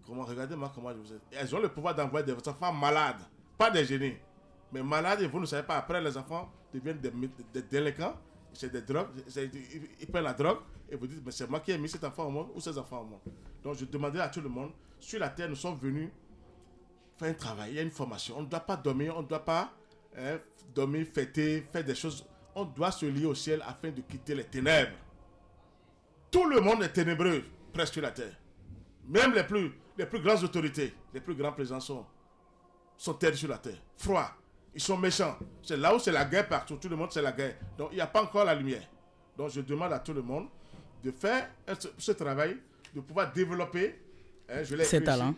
B: Regardez-moi comment je vous ai dit. Elles ont le pouvoir d'envoyer des enfants malades, pas des génies. Mais malades, et vous ne savez pas, après les enfants deviennent des délinquants, c'est des drogues, ils prennent la drogue, et vous dites, mais c'est moi qui ai mis cet enfant au monde ou ces enfants au monde. Donc je demandais à tout le monde, sur la terre, nous sommes venus faire un travail, il y a une formation. On ne doit pas dormir, on ne doit pas dormir, fêter, faire des choses. On doit se lier au ciel afin de quitter les ténèbres. Tout le monde est ténébreux, presque sur la terre. Même les plus grandes autorités, les plus grands présidents sont terres sur la terre. Froids, ils sont méchants. C'est là où c'est la guerre partout. Tout le monde, c'est la guerre. Donc, il n'y a pas encore la lumière. Donc, je demande à tout le monde de faire ce travail, de pouvoir développer
A: ses talents,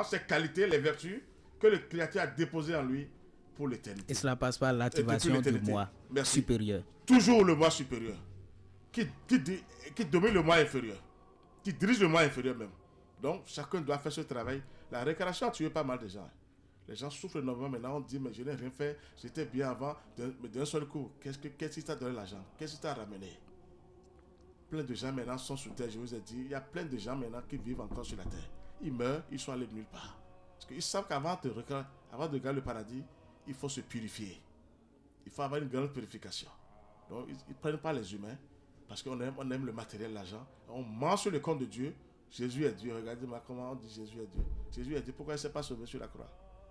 B: ses qualités, les vertus que le Créateur a déposées en lui pour l'éternité.
A: Et cela passe par l'activation du moi supérieur.
B: Toujours le moi supérieur. Qui domine le moi inférieur. Qui dirige le moi inférieur même. Donc, chacun doit faire ce travail. La réincarnation a tué pas mal de gens. Les gens souffrent énormément. Maintenant, on dit, mais je n'ai rien fait. J'étais bien avant. Mais d'un seul coup, qu'est-ce qui t'a donné l'argent? Qu'est-ce qui t'a ramené? Plein de gens maintenant sont sur terre. Je vous ai dit, il y a plein de gens maintenant qui vivent encore sur la terre. Ils meurent, ils sont allés nulle part. Parce qu'ils savent qu'avant de gagner le paradis, il faut se purifier. Il faut avoir une grande purification. Donc, ils ne prennent pas les humains. Parce qu'on aime le matériel, l'argent. On ment sur le compte de Dieu. Jésus est Dieu. Regardez-moi comment on dit Jésus est Dieu. Jésus a dit pourquoi il ne s'est pas sauvé sur la croix.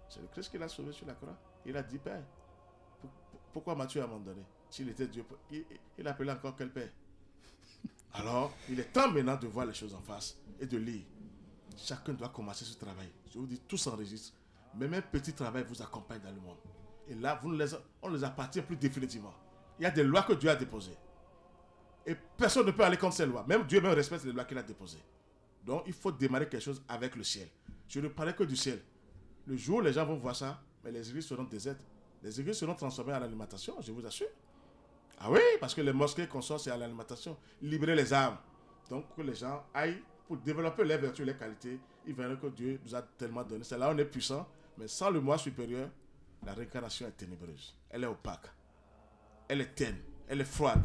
B: C'est le Christ qui l'a sauvé sur la croix. Il a dit Père. Pourquoi m'as-tu abandonné? S'il était Dieu, il appelait encore quel Père? Alors, il est temps maintenant de voir les choses en face et de lire. Chacun doit commencer ce travail. Je vous dis, tout s'enregistre. Même un petit travail vous accompagne dans le monde. Et là, on ne les appartient plus définitivement. Il y a des lois que Dieu a déposées. Et personne ne peut aller contre ces lois. Même Dieu même respecte les lois qu'il a déposées. Donc, il faut démarrer quelque chose avec le ciel. Je ne parlais que du ciel. Le jour où les gens vont voir ça, mais les églises seront désertes. Les églises seront transformées en alimentation, je vous assure. Ah oui, parce que les mosquées qu'on sort, c'est à l'alimentation. Libérer les âmes. Donc, que les gens aillent pour développer les vertus, les qualités. Ils verront que Dieu nous a tellement donné. C'est là où on est puissant. Mais sans le moi supérieur, la réincarnation est ténébreuse. Elle est opaque. Elle est terne. Elle est froide.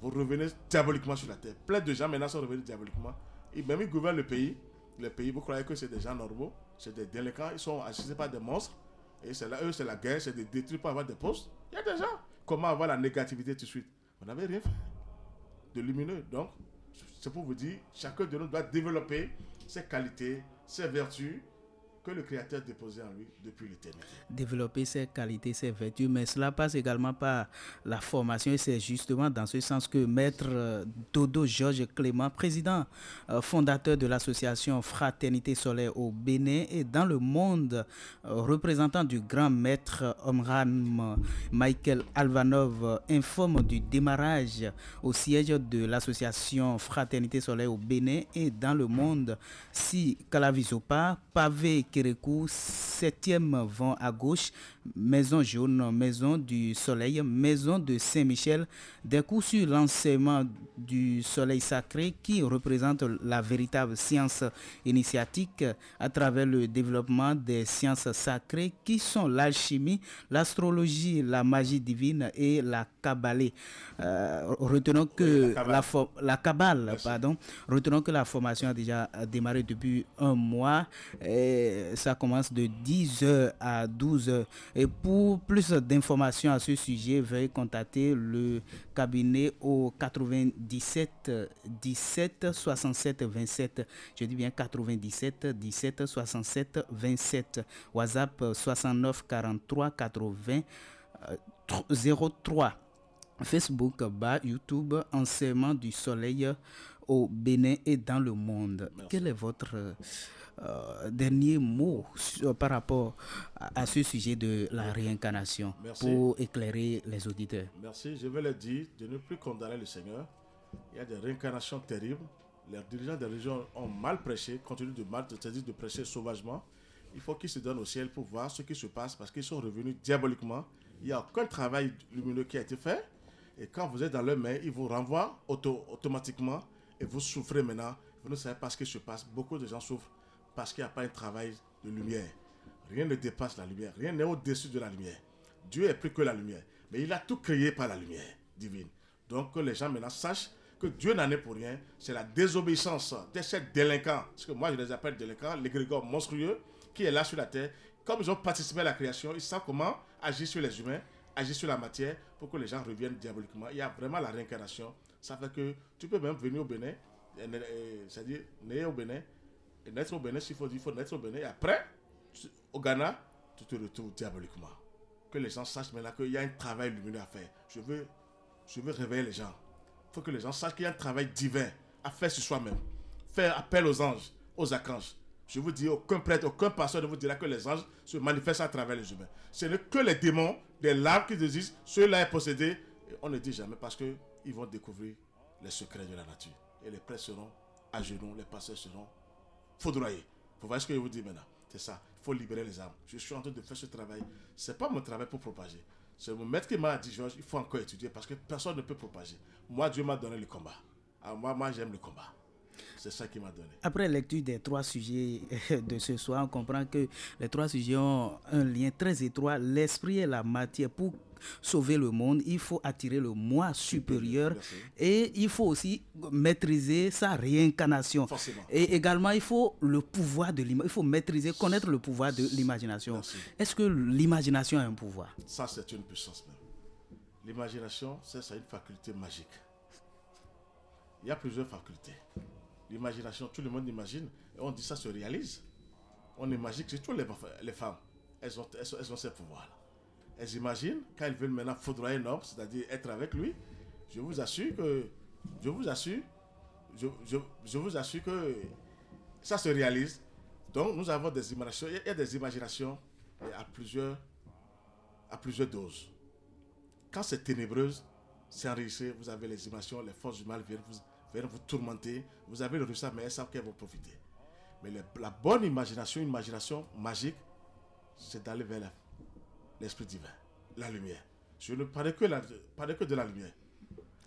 B: Vous revenez diaboliquement sur la terre. Plein de gens maintenant sont revenus diaboliquement. Ils gouvernent le pays. Le pays, vous croyez que c'est des gens normaux. C'est des délinquants. Ils sont assistés par des monstres. Et c'est là, eux, c'est la guerre. C'est de détruire pour avoir des postes. Il y a des gens. Comment avoir la négativité tout de suite? Vous n'avez rien fait de lumineux. Donc, c'est pour vous dire, chacun de nous doit développer ses qualités, ses vertus que le Créateur a déposées en lui depuis l'éternité.
A: Développer ses qualités, ses vertus, mais cela passe également par la formation et c'est justement dans ce sens que Maître Dodo Georges Clément, président fondateur de l'association Fraternité Solaire au Bénin et dans le monde, représentant du grand maître Omran Michael Alvanov, informe du démarrage au siège de l'association Fraternité Solaire au Bénin et dans le monde. Si Calavisopa, Pavé Kérékou, 7e vent à gauche, Maison Jaune, Maison du Soleil, Maison de Saint-Michel, des cours sur l'enseignement du Soleil sacré qui représente la véritable science initiatique à travers le développement des sciences sacrées qui sont l'alchimie, l'astrologie, la magie divine et la Kabbalah. Retenons que la Kabbale, retenons que la formation a déjà démarré depuis un mois. Ça commence de 10h à 12h. Et pour plus d'informations à ce sujet, veuillez contacter le cabinet au 97 17 67 27. Je dis bien 97 17 67 27. WhatsApp 69 43 80 03. Facebook, YouTube, Enseignement du Soleil au Bénin et dans le monde. Merci. Quel est votre dernier mot par rapport à ce sujet de la réincarnation? Merci. Pour éclairer les auditeurs?
B: Merci. Je vais leur dire de ne plus condamner le Seigneur. Il y a des réincarnations terribles. Les dirigeants des régions ont mal prêché, continuent de prêcher sauvagement. Il faut qu'ils se donnent au ciel pour voir ce qui se passe parce qu'ils sont revenus diaboliquement. Il n'y a aucun travail lumineux qui a été fait. Et quand vous êtes dans leurs mains, ils vous renvoient automatiquement et vous souffrez maintenant. Vous ne savez pas ce qui se passe. Beaucoup de gens souffrent parce qu'il n'y a pas un travail de lumière. Rien ne dépasse la lumière. Rien n'est au-dessus de la lumière. Dieu est plus que la lumière. Mais il a tout créé par la lumière divine. Donc que les gens maintenant sachent que Dieu n'en est pour rien. C'est la désobéissance de ces délinquants. Parce que moi je les appelle délinquants, l'égrégore monstrueux qui est là sur la terre, Comme ils ont participé à la création, ils savent comment agir sur les humains, agir sur la matière pour que les gens reviennent diaboliquement. Il y a vraiment la réincarnation. Ça fait que tu peux même venir au Bénin, c'est-à-dire naître au Bénin, et naître au Bénin, s'il faut, il faut naître au Bénin, et après, au Ghana, tu te retrouves diaboliquement. Que les gens sachent maintenant qu'il y a un travail lumineux à faire. Je veux réveiller les gens. Il faut que les gens sachent qu'il y a un travail divin à faire sur soi-même. Faire appel aux anges, aux archanges. Je vous dis, aucun prêtre, aucun pasteur ne vous dira que les anges se manifestent à travers les humains. Ce n'est que les démons, des larves qui disent, ceux-là est possédé. Et on ne dit jamais parce qu'ils vont découvrir les secrets de la nature. Et les prêtres seront à genoux, les pasteurs seront foudroyés. Vous voyez ce que je vous dis maintenant? C'est ça. Il faut libérer les âmes. Je suis en train de faire ce travail. Ce n'est pas mon travail pour propager. C'est mon maître qui m'a dit, Georges, il faut encore étudier parce que personne ne peut propager. Moi, Dieu m'a donné le combat. Alors moi j'aime le combat. C'est ça qui m'a donné.
A: Après lecture des 3 sujets de ce soir, on comprend que les 3 sujets ont un lien très étroit. L'esprit et la matière. Pour sauver le monde, il faut attirer le moi supérieur.
B: Merci.
A: Et il faut aussi maîtriser sa réincarnation.
B: Forcément.
A: Et également, il faut le pouvoir de l'imagination. Il faut maîtriser, connaître le pouvoir de l'imagination.
B: Merci.
A: Est-ce que l'imagination a un pouvoir?
B: Ça, c'est une puissance même. L'imagination, c'est une faculté magique. Il y a plusieurs facultés. L'imagination, tout le monde imagine, et on dit ça se réalise. On imagine que c'est toutes les femmes, elles ont ces pouvoirs-là. Elles imaginent, quand elles veulent maintenant foudroyer un homme, c'est-à-dire être avec lui, je vous assure que ça se réalise. Donc nous avons des imaginations, il y a des imaginations à plusieurs doses. Quand c'est ténébreuse, c'est enregistré, vous avez les imaginations, les forces du mal viennent vous tourmenter, vous avez le résultat, mais elles savent qu'elles vont profiter. Mais la bonne imagination, une imagination magique, c'est d'aller vers l'esprit divin, la lumière. Je ne parle que de la lumière.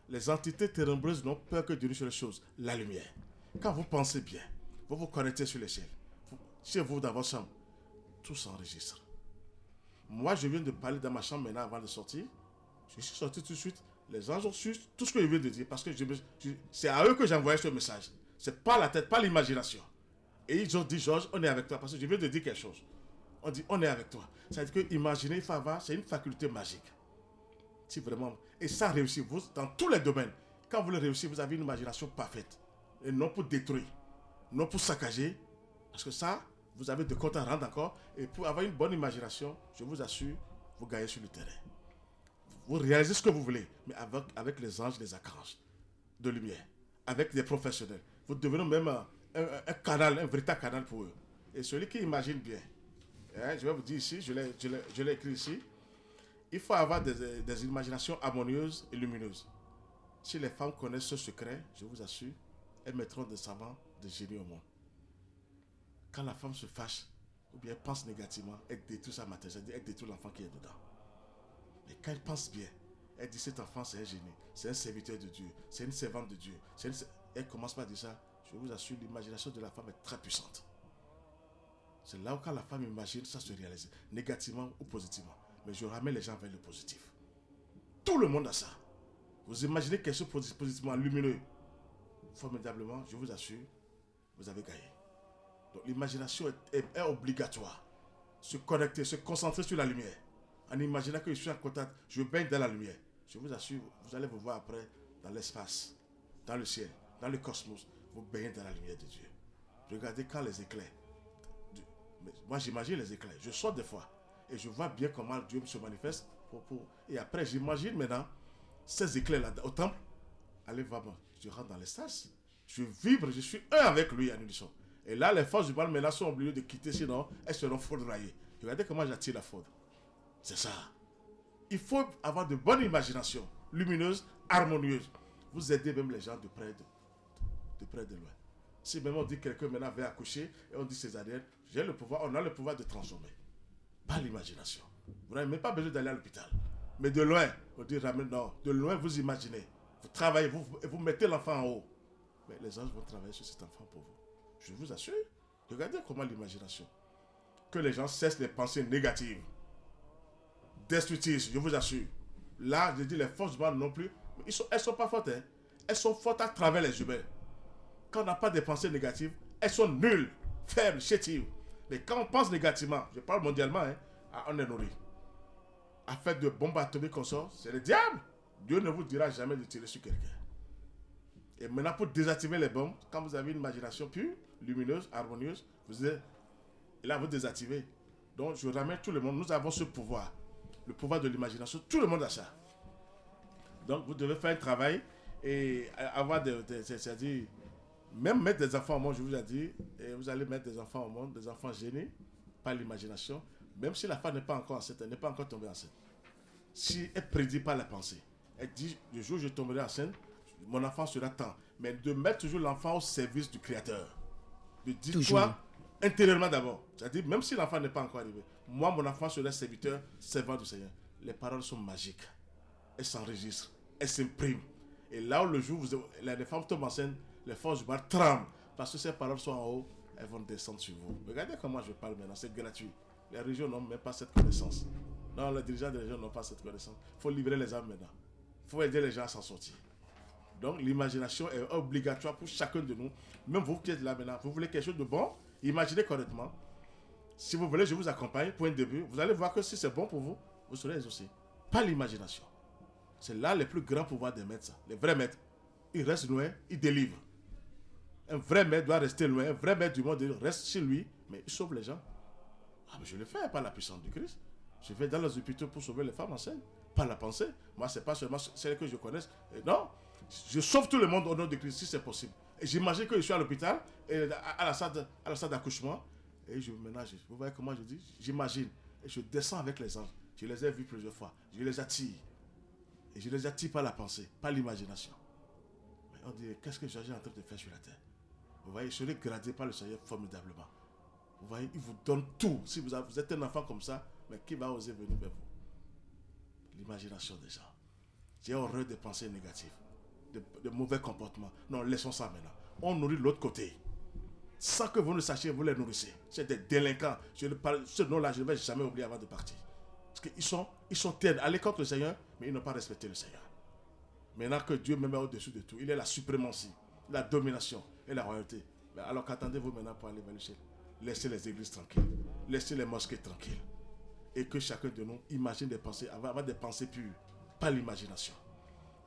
B: Les entités ténébreuses n'ont peur que de sur les choses, la lumière. Quand vous pensez bien, vous vous connectez sur l'échelle. Chez vous, dans votre chambre, tout s'enregistre. Moi, je viens de parler dans ma chambre maintenant avant de sortir. Je suis sorti tout de suite. Les anges ont su tout ce que je viens de dire parce que c'est à eux que j'ai envoyé ce message. C'est pas la tête, pas l'imagination. Et ils ont dit, Georges, on est avec toi parce que je viens de dire quelque chose. On dit, on est avec toi. Ça veut dire que imaginer, il faut avoir, c'est une faculté magique. Si vraiment, et ça réussit, vous, dans tous les domaines. Quand vous le réussissez, vous avez une imagination parfaite. Et non pour détruire, non pour saccager. Parce que ça, vous avez de comptes à rendre encore. Et pour avoir une bonne imagination, je vous assure, vous gagnez sur le terrain. Vous réalisez ce que vous voulez, mais avec les anges, les archanges de lumière, avec des professionnels. Vous devenez même un canal, un véritable canal pour eux. Et celui qui imagine bien, je vais vous dire ici, je l'ai écrit ici, il faut avoir des imaginations harmonieuses et lumineuses. Si les femmes connaissent ce secret, je vous assure, elles mettront des savants, des génies au monde. Quand la femme se fâche, ou bien pense négativement, elle détruit sa matière, elle détruit l'enfant qui est dedans. Mais quand elle pense bien, elle dit cet enfant c'est un génie, c'est un serviteur de Dieu, c'est une servante de Dieu. Elle commence par dire ça, je vous assure, l'imagination de la femme est très puissante. C'est là où quand la femme imagine, ça se réalise, négativement ou positivement. Mais je ramène les gens vers le positif. Tout le monde a ça. Vous imaginez quelque chose positivement lumineux, formidablement, je vous assure, vous avez gagné. Donc l'imagination est obligatoire. Se connecter, se concentrer sur la lumière. En imaginant que je suis en contact, je baigne dans la lumière. Je vous assure, vous allez vous voir après dans l'espace, dans le ciel, dans le cosmos. Vous baignez dans la lumière de Dieu. Regardez quand les éclairs. Moi j'imagine les éclairs. Je sors des fois et je vois bien comment Dieu se manifeste. Et après j'imagine maintenant ces éclairs-là au temple. Allez voir moi, je rentre dans l'espace. Je vibre, je suis un avec lui en unisson. Et là les forces du mal maintenant sont obligées de quitter, sinon elles seront foudroyées. Regardez comment j'attire la foudre. C'est ça. Il faut avoir de bonnes imaginations, lumineuses, harmonieuses. Vous aidez même les gens de près de loin. Si même on dit que quelqu'un maintenant va accoucher et on dit césarienne, on a le pouvoir de transformer. Pas l'imagination. Vous n'avez même pas besoin d'aller à l'hôpital. Mais de loin, on dit ramène, non, de loin vous imaginez. Vous travaillez, vous mettez l'enfant en haut. Mais les anges vont travailler sur cet enfant pour vous. Je vous assure. Regardez comment l'imagination. Que les gens cessent les pensées négatives. Destructrices, je vous assure. Là, je dis les forces du mal non plus. Elles ne sont pas fortes. Hein. Elles sont fortes à travers les humains. Quand on n'a pas de pensées négatives, elles sont nulles, faibles, chétives. Mais quand on pense négativement, je parle mondialement, hein, on est nourri. À faire de bombes atomiques qu'on sort, c'est le diable. Dieu ne vous dira jamais de tirer sur quelqu'un. Et maintenant, pour désactiver les bombes, quand vous avez une imagination pure, lumineuse, harmonieuse, vous êtes, et là, vous désactivez. Donc, je ramène tout le monde. Nous avons ce pouvoir. Le pouvoir de l'imagination. Tout le monde a ça. Donc, vous devez faire un travail et avoir c'est-à-dire, même mettre des enfants au monde, je vous ai dit, et vous allez mettre des enfants au monde, des enfants génés par l'imagination, même si la femme n'est pas encore enceinte, elle n'est pas encore tombée enceinte. Si elle prédit pas la pensée, elle dit, le jour où je tomberai enceinte, mon enfant sera tant. Mais de mettre toujours l'enfant au service du Créateur. De dire quoi intérieurement d'abord. C'est-à-dire, même si l'enfant n'est pas encore arrivé, moi, mon enfant sera serviteur, servant du Seigneur. Les paroles sont magiques. Elles s'enregistrent, elles s'impriment. Et là où le jour où les femmes tombent enceintes, les forces du mal tremblent. Parce que ces paroles sont en haut, elles vont descendre sur vous. Regardez comment je parle maintenant, c'est gratuit. Les régions n'ont même pas cette connaissance. Non, les dirigeants des régions n'ont pas cette connaissance. Il faut libérer les âmes maintenant. Il faut aider les gens à s'en sortir. Donc l'imagination est obligatoire pour chacun de nous. Même vous qui êtes là maintenant, vous voulez quelque chose de bon, imaginez correctement. Si vous voulez, je vous accompagne pour un début. Vous allez voir que si c'est bon pour vous, vous serez exaucé. Pas l'imagination. C'est là les plus grands pouvoirs des maîtres. Les vrais maîtres, ils restent loin, ils délivrent. Un vrai maître doit rester loin. Un vrai maître du monde reste chez lui, mais il sauve les gens. Ah, mais je le fais par la puissance du Christ. Je vais dans les hôpitaux pour sauver les femmes enceintes. Par la pensée. Moi, ce n'est pas seulement celles que je connaisse. Et non, je sauve tout le monde au nom de Christ si c'est possible. Et j'imagine que je suis à l'hôpital, à la salle d'accouchement. Et je ménage. Vous voyez comment je dis? J'imagine. Et je descends avec les anges. Je les ai vus plusieurs fois. Je les attire. Et je les attire par la pensée, par l'imagination. Mais on dit, qu'est-ce que Jésus est en train de faire sur la terre? Vous voyez, je serai gradé par le Seigneur formidablement. Vous voyez, il vous donne tout. Si vous êtes un enfant comme ça, mais qui va oser venir vers vous? L'imagination des gens. J'ai horreur des pensées négatives, de mauvais comportements. Non, laissons ça maintenant. On nourrit de l'autre côté. Sans que vous ne sachiez, vous les nourrissez. C'est des délinquants. Ce nom-là, je ne vais jamais oublier avant de partir. Parce qu'ils sont têtes, aller contre le Seigneur, mais ils n'ont pas respecté le Seigneur. Maintenant que Dieu me met au-dessus de tout, il est la suprématie, la domination et la royauté. Mais alors qu'attendez-vous maintenant pour aller vers le ciel? Laissez les églises tranquilles. Laissez les mosquées tranquilles. Et que chacun de nous imagine des pensées, avoir des pensées pures, pas l'imagination.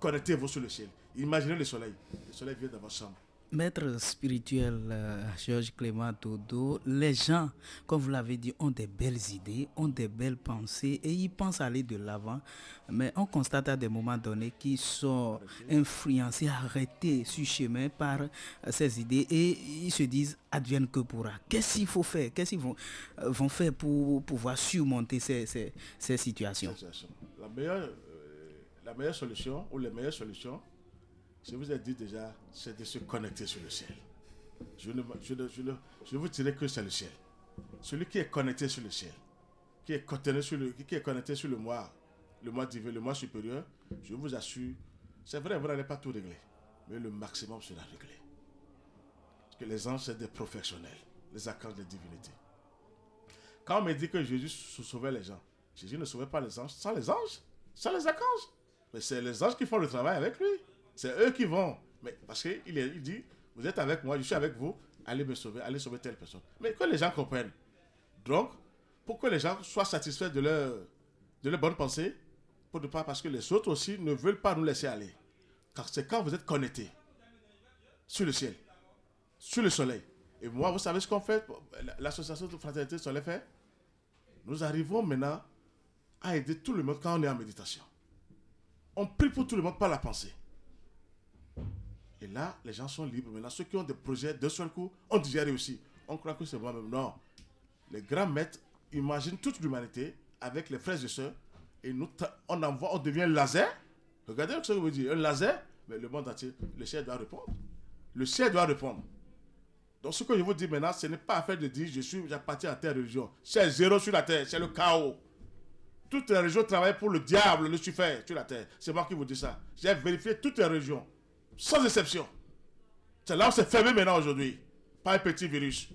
B: Connectez-vous sur le ciel. Imaginez le soleil. Le soleil vient dans votre chambre.
A: Maître spirituel Georges Clément Dodo, les gens, comme vous l'avez dit, ont des belles idées, ont des belles pensées et ils pensent aller de l'avant. Mais on constate à des moments donnés qu'ils sont influencés, arrêtés sur chemin par ces idées et ils se disent advienne que pourra. Qu'est-ce qu'il faut faire? Qu'est-ce qu'ils vont faire pour pouvoir surmonter ces situations?
B: La meilleure solution ou les meilleures solutions, je vous ai dit déjà, c'est de se connecter sur le ciel. Je ne vous dirai que c'est le ciel. Celui qui est connecté sur le ciel, qui est connecté sur le mois divin, le mois supérieur, je vous assure, c'est vrai, vous n'allez pas tout régler, mais le maximum sera réglé. Parce que les anges, c'est des professionnels, les archanges des divinités. Quand on me dit que Jésus sauvait les gens, Jésus ne sauvait pas les anges sans les anges, sans les archanges. Mais c'est les anges qui font le travail avec lui. C'est eux qui vont. Mais parce qu'il dit, vous êtes avec moi, je suis avec vous, allez me sauver, allez sauver telle personne. Mais que les gens comprennent. Donc, pour que les gens soient satisfaits de leur bonne pensée, parce que les autres aussi ne veulent pas nous laisser aller. Car c'est quand vous êtes connectés sur le ciel, sur le soleil. Et moi, vous savez ce qu'on fait? L'association de fraternité Soleil fait? Nous arrivons maintenant à aider tout le monde quand on est en méditation. On prie pour tout le monde par la pensée. Et là, les gens sont libres. Maintenant, ceux qui ont des projets d'un seul coup, ont déjà réussi. On croit que c'est moi-même. Non. Les grands maîtres imaginent toute l'humanité avec les frères et sœurs. Et on devient un laser. Regardez ce que je veux dire. Un laser, mais le monde entier, le ciel doit répondre. Le ciel doit répondre. Donc, ce que je vous dis maintenant, ce n'est pas affaire de dire j'appartiens à telle religion. C'est zéro sur la terre. C'est le chaos. Toutes les religions travaillent pour le diable, Lucifer, sur la terre. C'est moi qui vous dis ça. J'ai vérifié toutes les religions. Sans exception. C'est là où c'est fermé maintenant aujourd'hui. Pas un petit virus.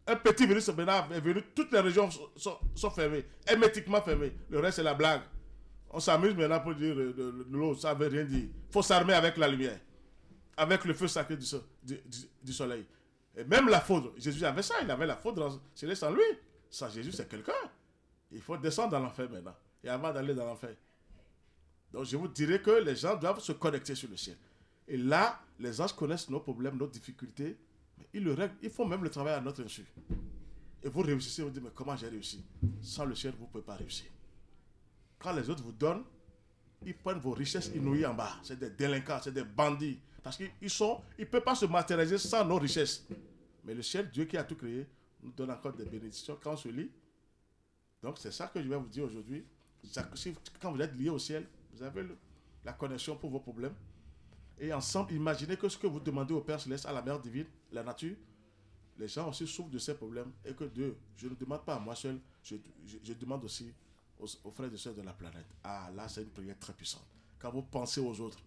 B: Un petit virus maintenant est venu. Toutes les régions sont fermées. Hermétiquement fermées. Le reste, c'est la blague. On s'amuse maintenant pour dire de l'eau. Ça ne veut rien dire. Il faut s'armer avec la lumière. Avec le feu sacré du soleil. Et même la faute, Jésus avait ça, il avait la faute céleste en lui. Sans Jésus, c'est quelqu'un. Il faut descendre dans l'enfer maintenant. Et avant d'aller dans l'enfer. Donc je vous dirais que les gens doivent se connecter sur le ciel. Et là, les anges connaissent nos problèmes, nos difficultés. Mais ils le règlent, ils font même le travail à notre insu. Et vous réussissez, vous dites, mais comment j'ai réussi? Sans le ciel, vous ne pouvez pas réussir. Quand les autres vous donnent, ils prennent vos richesses inouïes en bas. C'est des délinquants, c'est des bandits. Parce qu'ils ne peuvent pas se matérialiser sans nos richesses. Mais le ciel, Dieu qui a tout créé, nous donne encore des bénédictions quand on se lie. Donc c'est ça que je vais vous dire aujourd'hui. Quand vous êtes lié au ciel, vous avez la connexion pour vos problèmes. Et ensemble, imaginez que ce que vous demandez au Père Céleste, à la Mère Divine, la nature, les gens aussi souffrent de ces problèmes. Et que Dieu, je ne demande pas à moi seul, je demande aussi aux frères et sœurs de la planète. Ah, là, c'est une prière très puissante. Quand vous pensez aux autres,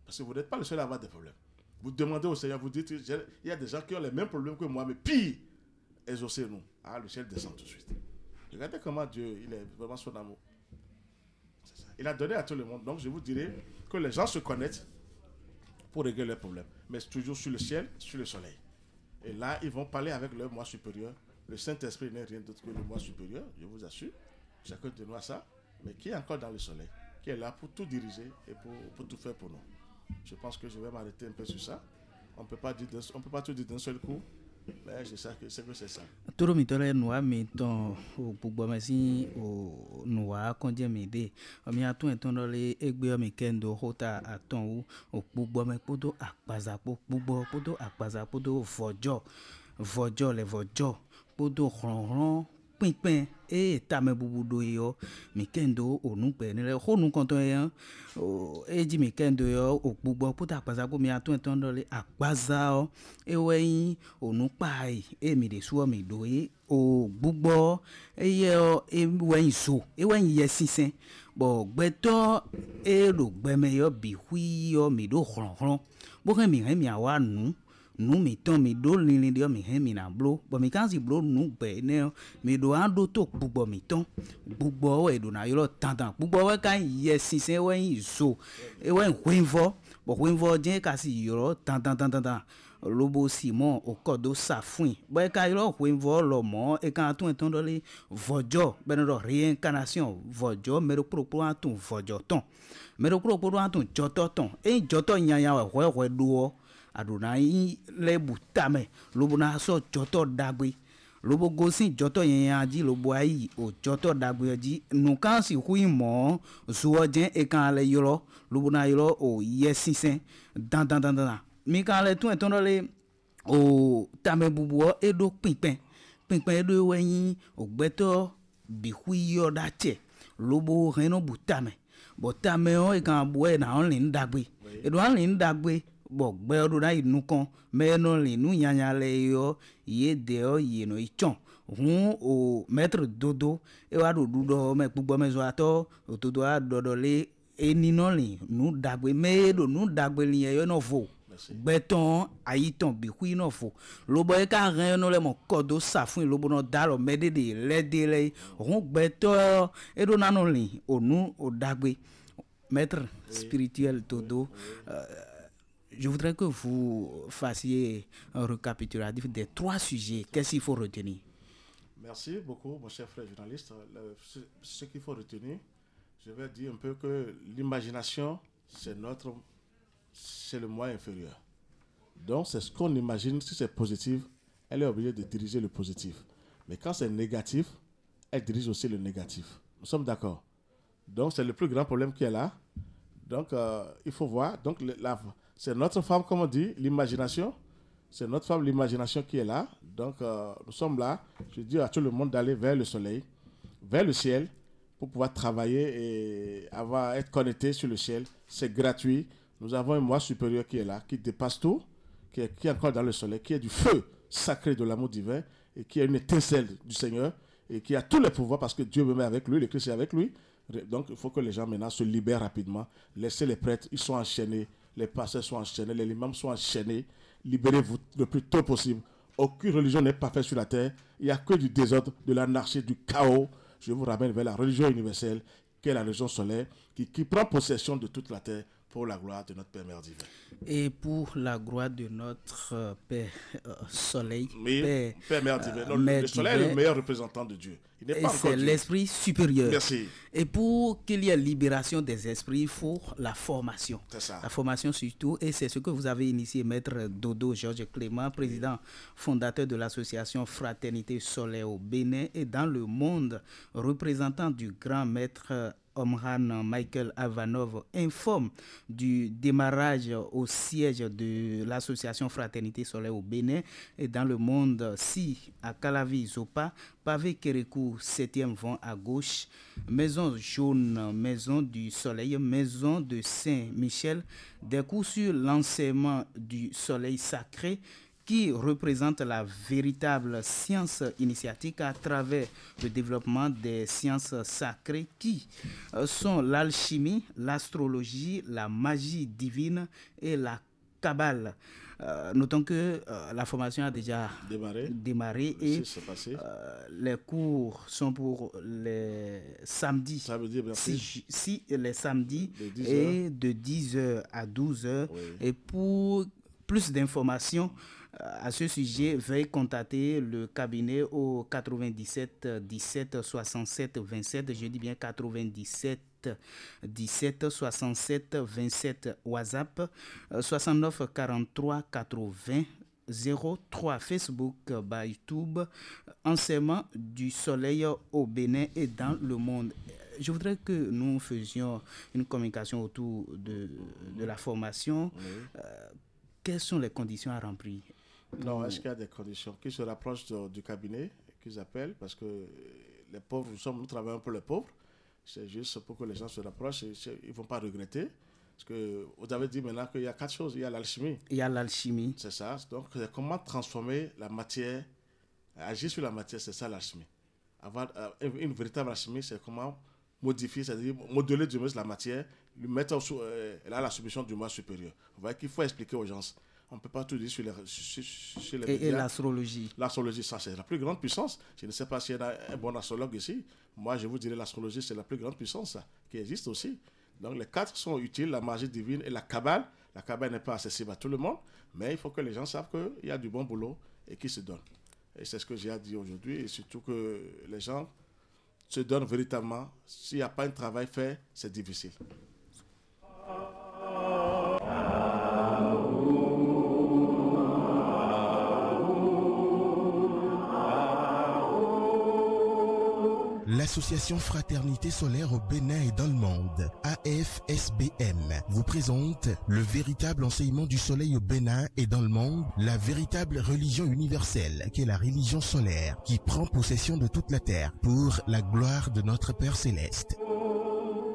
B: parce que vous n'êtes pas le seul à avoir des problèmes. Vous demandez au Seigneur, vous dites, il y a des gens qui ont les mêmes problèmes que moi, mais pire, exaucez-nous. Ah, le ciel descend tout de suite. Regardez comment Dieu, il est vraiment son amour. C'est ça. Il a donné à tout le monde. Donc, je vous dirais que les gens se connectent pour régler leurs problèmes. Mais toujours sur le ciel, sur le soleil. Et là, ils vont parler avec leur moi supérieur. Le Saint-Esprit n'est rien d'autre que le moi supérieur, je vous assure. Chacun de nous a ça. Mais qui est encore dans le soleil, qui est là pour tout diriger et pour tout faire pour nous. Je pense que je vais m'arrêter un peu sur ça. On ne peut pas tout dire d'un seul coup. Mais je sais que c'est ça.
A: Toro mitore noa miton o gbogbo mesi o noa konje mede omi atun eton lole egbe omi kendo hota aton o gbogbo me podo akpazapo gbogbo podo akpazapo vojo le vojo podo ronron pinpin e tame bubudo yo mikendo onugbe ni le honu konton yan o eji mikendo yo o gbogbo puta akpazapo mi atun eton lole akpaza o eweyin onupai e mi de suo mi do e o gbogbo eye o eweyin so eweyin yesisen bo gbeto e lo gbeme yo bi hui yo mi do hronhron bo ke mi awa nu mi ton mi do lin de mi he mi na blo bo mi kan si blo nu gbe ne mi do an do to gbogbo mi ton gbogbo we do na yo tantan gbogbo we kan yesisen we so e we hwinvo bo hwinvo je ka si yo tantan lobo simon okodo safun bo ka yo hwinvo lo mo e kan tun eton dole vojo benro réincarnation vojo mero pro atun vojo ton mero pro atun joto ton e joto nyanya we do Adonai le butame lobo na so joto dagbe lobo gosin joto yen ji lobo ayi o joto dagbe ji nu kan si hui mo zuo jen e kan le yoro lobo na yoro o yesisen dan mi kan le tun eton le o tame bubu edo pinpin edo weyin ogbeto bi hui yo dache lobo reno butame botame o e kan bo e na only ndagbe edo only ndagbe bo gbe odo na inu kan me no le nu yanya le yo ye de o ye no ichon hun o maître dodo e wa do dudo me gbogbo me zo ato otodo a dodo le eni no le nu dagbe me do nu dagbe li yo no vo gbeton ayiton bi hui no fo lobo e ka ren no le mo kodo safun lobo no dalo medede le de le hun gbeto e do na no le onu o dagbe maître spirituel todo. Je voudrais que vous fassiez un récapitulatif des 3 sujets. Qu'est-ce qu'il faut retenir?
B: Merci beaucoup, mon cher frère journaliste. Ce qu'il faut retenir, je vais dire un peu que l'imagination, c'est le moi inférieur. Donc, c'est ce qu'on imagine. Si c'est positif, elle est obligée de diriger le positif. Mais quand c'est négatif, elle dirige aussi le négatif. Nous sommes d'accord. Donc, c'est le plus grand problème qu'il y a là. Donc, il faut voir. Donc, c'est notre femme, comme on dit, l'imagination. C'est notre femme, l'imagination qui est là. Donc, nous sommes là. Je dis à tout le monde d'aller vers le soleil, vers le ciel, pour pouvoir travailler et être connecté sur le ciel. C'est gratuit. Nous avons un moi supérieur qui est là, qui dépasse tout, qui est encore dans le soleil, qui est du feu sacré de l'amour divin et qui est une étincelle du Seigneur et qui a tous les pouvoirs parce que Dieu me met avec lui, le Christ est avec lui. Donc, il faut que les gens maintenant se libèrent rapidement. Laissez les prêtres, ils sont enchaînés. Les pasteurs sont enchaînés, les imams sont enchaînés. Libérez-vous le plus tôt possible. Aucune religion n'est parfaite sur la terre. Il n'y a que du désordre, de l'anarchie, du chaos. Je vous ramène vers la religion universelle, qui est la religion solaire, qui prend possession de toute la terre pour la gloire de notre Père Mère divin.
A: Et pour la gloire de notre Père Soleil,
B: Mais Père Mère divin, le Soleil est le meilleur représentant de Dieu. Il n'est pas encore
A: c'est
B: Dieu.
A: l'esprit supérieur.
B: Merci.
A: Et pour qu'il y ait libération des esprits, il faut la formation.
B: C'est ça.
A: La formation surtout, et c'est ce que vous avez initié, Maître Dodo Georges Clément, président fondateur de l'association Fraternité Solaire au Bénin et dans le monde, représentant du grand maître Omran Michael Avanov, informe du démarrage au siège de l'association Fraternité Solaire au Bénin et dans le monde, si à Calavi Zopa, Pavé Kérékou, 7e vent à gauche, Maison Jaune, Maison du Soleil, Maison de Saint-Michel, des cours sur l'enseignement du soleil sacré qui représente la véritable science initiatique à travers le développement des sciences sacrées qui sont l'alchimie, l'astrologie, la magie divine et la Kabbale. Notons que la formation a déjà démarré et les cours sont pour les samedis.
B: Ça veut dire
A: les samedis et de 10h à 12h. Oui. Et pour plus d'informations à ce sujet, veuillez contacter le cabinet au 97 17 67 27. Je dis bien 97 17 67 27 WhatsApp 69 43 80 03 Facebook by YouTube enseignement du soleil au Bénin et dans le monde. Je voudrais que nous faisions une communication autour de la formation. Oui. Quelles sont les conditions à remplir?
B: Non, est-ce qu'il y a des conditions qui se rapprochent du cabinet qu'ils appellent? Parce que les pauvres, nous travaillons pour les pauvres. C'est juste pour que les gens se rapprochent. Ils ne vont pas regretter. Parce que vous avez dit maintenant qu'il y a 4 choses. Il y a l'alchimie.
A: Il y a l'alchimie.
B: C'est ça. Donc, comment transformer la matière, agir sur la matière, c'est ça l'alchimie. Avoir une véritable alchimie, c'est comment modifier, c'est-à-dire modeler du moins la matière, lui mettre là la submission du moi supérieur. Vous voyez qu'il faut expliquer aux gens. On ne peut pas tout dire sur les
A: et l'astrologie.
B: L'astrologie, ça, c'est la plus grande puissance. Je ne sais pas s'il y a un bon astrologue ici. Moi, je vous dirais l'astrologie, c'est la plus grande puissance ça, qui existe aussi. Donc, les 4 sont utiles, la magie divine et la Kabbale. La Kabbale n'est pas accessible à tout le monde, mais il faut que les gens savent qu'il y a du bon boulot et qu'ils se donnent. Et c'est ce que j'ai à dire aujourd'hui. Et surtout que les gens se donnent véritablement. S'il n'y a pas un travail fait, c'est difficile.
C: L'association Fraternité Solaire au Bénin et dans le monde, AFSBM, vous présente le véritable enseignement du soleil au Bénin et dans le monde, la véritable religion universelle qu'est la religion solaire qui prend possession de toute la terre pour la gloire de notre Père Céleste.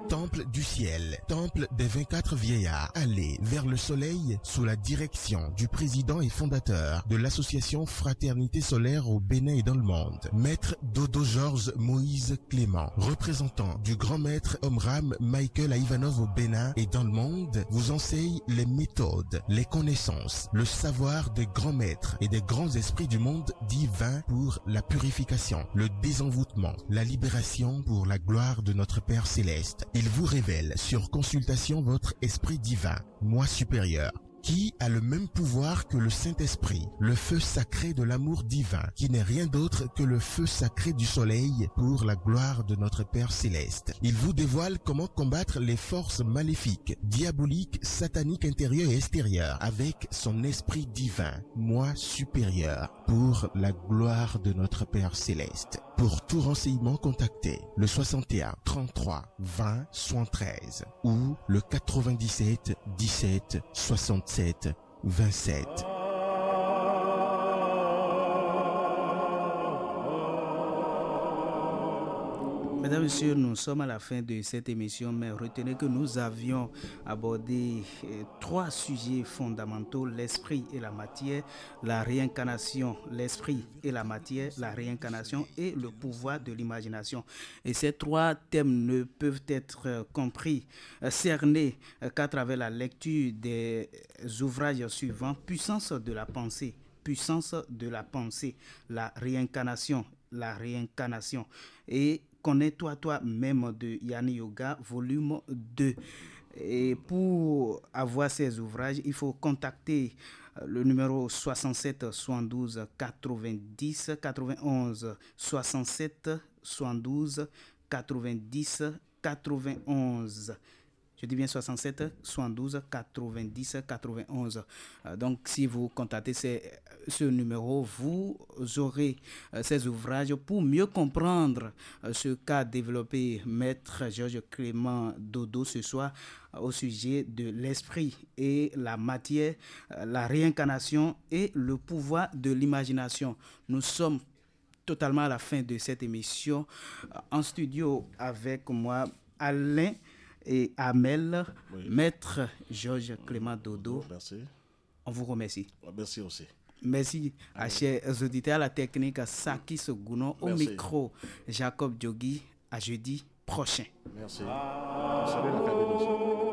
C: Temple du ciel, temple des 24 vieillards, allez vers le soleil sous la direction du président et fondateur de l'association Fraternité Solaire au Bénin et dans le monde, Maître Dodo Georges Moïse Clément, représentant du grand maître Omran Michael Ivanov au Bénin et dans le monde, vous enseigne les méthodes, les connaissances, le savoir des grands maîtres et des grands esprits du monde divin pour la purification, le désenvoûtement, la libération pour la gloire de notre Père Céleste. Il vous révèle sur consultation votre esprit divin, moi supérieur, qui a le même pouvoir que le Saint-Esprit, le feu sacré de l'amour divin, qui n'est rien d'autre que le feu sacré du soleil pour la gloire de notre Père Céleste. Il vous dévoile comment combattre les forces maléfiques, diaboliques, sataniques intérieures et extérieures avec son esprit divin, moi supérieur, pour la gloire de notre Père Céleste. Pour tout renseignement, contactez le 61 33 20 73 ou le 97 17 67 27.
A: Mesdames et messieurs, nous sommes à la fin de cette émission, mais retenez que nous avions abordé 3 sujets fondamentaux, l'esprit et la matière, la réincarnation, l'esprit et la matière, la réincarnation et le pouvoir de l'imagination. Et ces 3 thèmes ne peuvent être compris, cernés qu'à travers la lecture des ouvrages suivants, puissance de la pensée, la réincarnation et Connais-toi toi-même de Yani Yoga, volume 2. Et pour avoir ces ouvrages, il faut contacter le numéro 67 72 90 91 67 72 90 91. Je dis bien 67 72 90 91. Donc, si vous contactez ce numéro, vous aurez ces ouvrages pour mieux comprendre ce qu'a développé Maître Georges Clément Dodo ce soir au sujet de l'esprit et la matière, la réincarnation et le pouvoir de l'imagination. Nous sommes totalement à la fin de cette émission. En studio avec moi, Alain et Amel, oui. Maître Georges Clément Dodo.
B: Merci.
A: On vous remercie.
B: Merci aussi.
A: Merci à chers auditeurs, à la technique, à Sakis Gounon, au micro, Jacob Djogui. À jeudi prochain.
B: Merci. Salut la cabine aussi.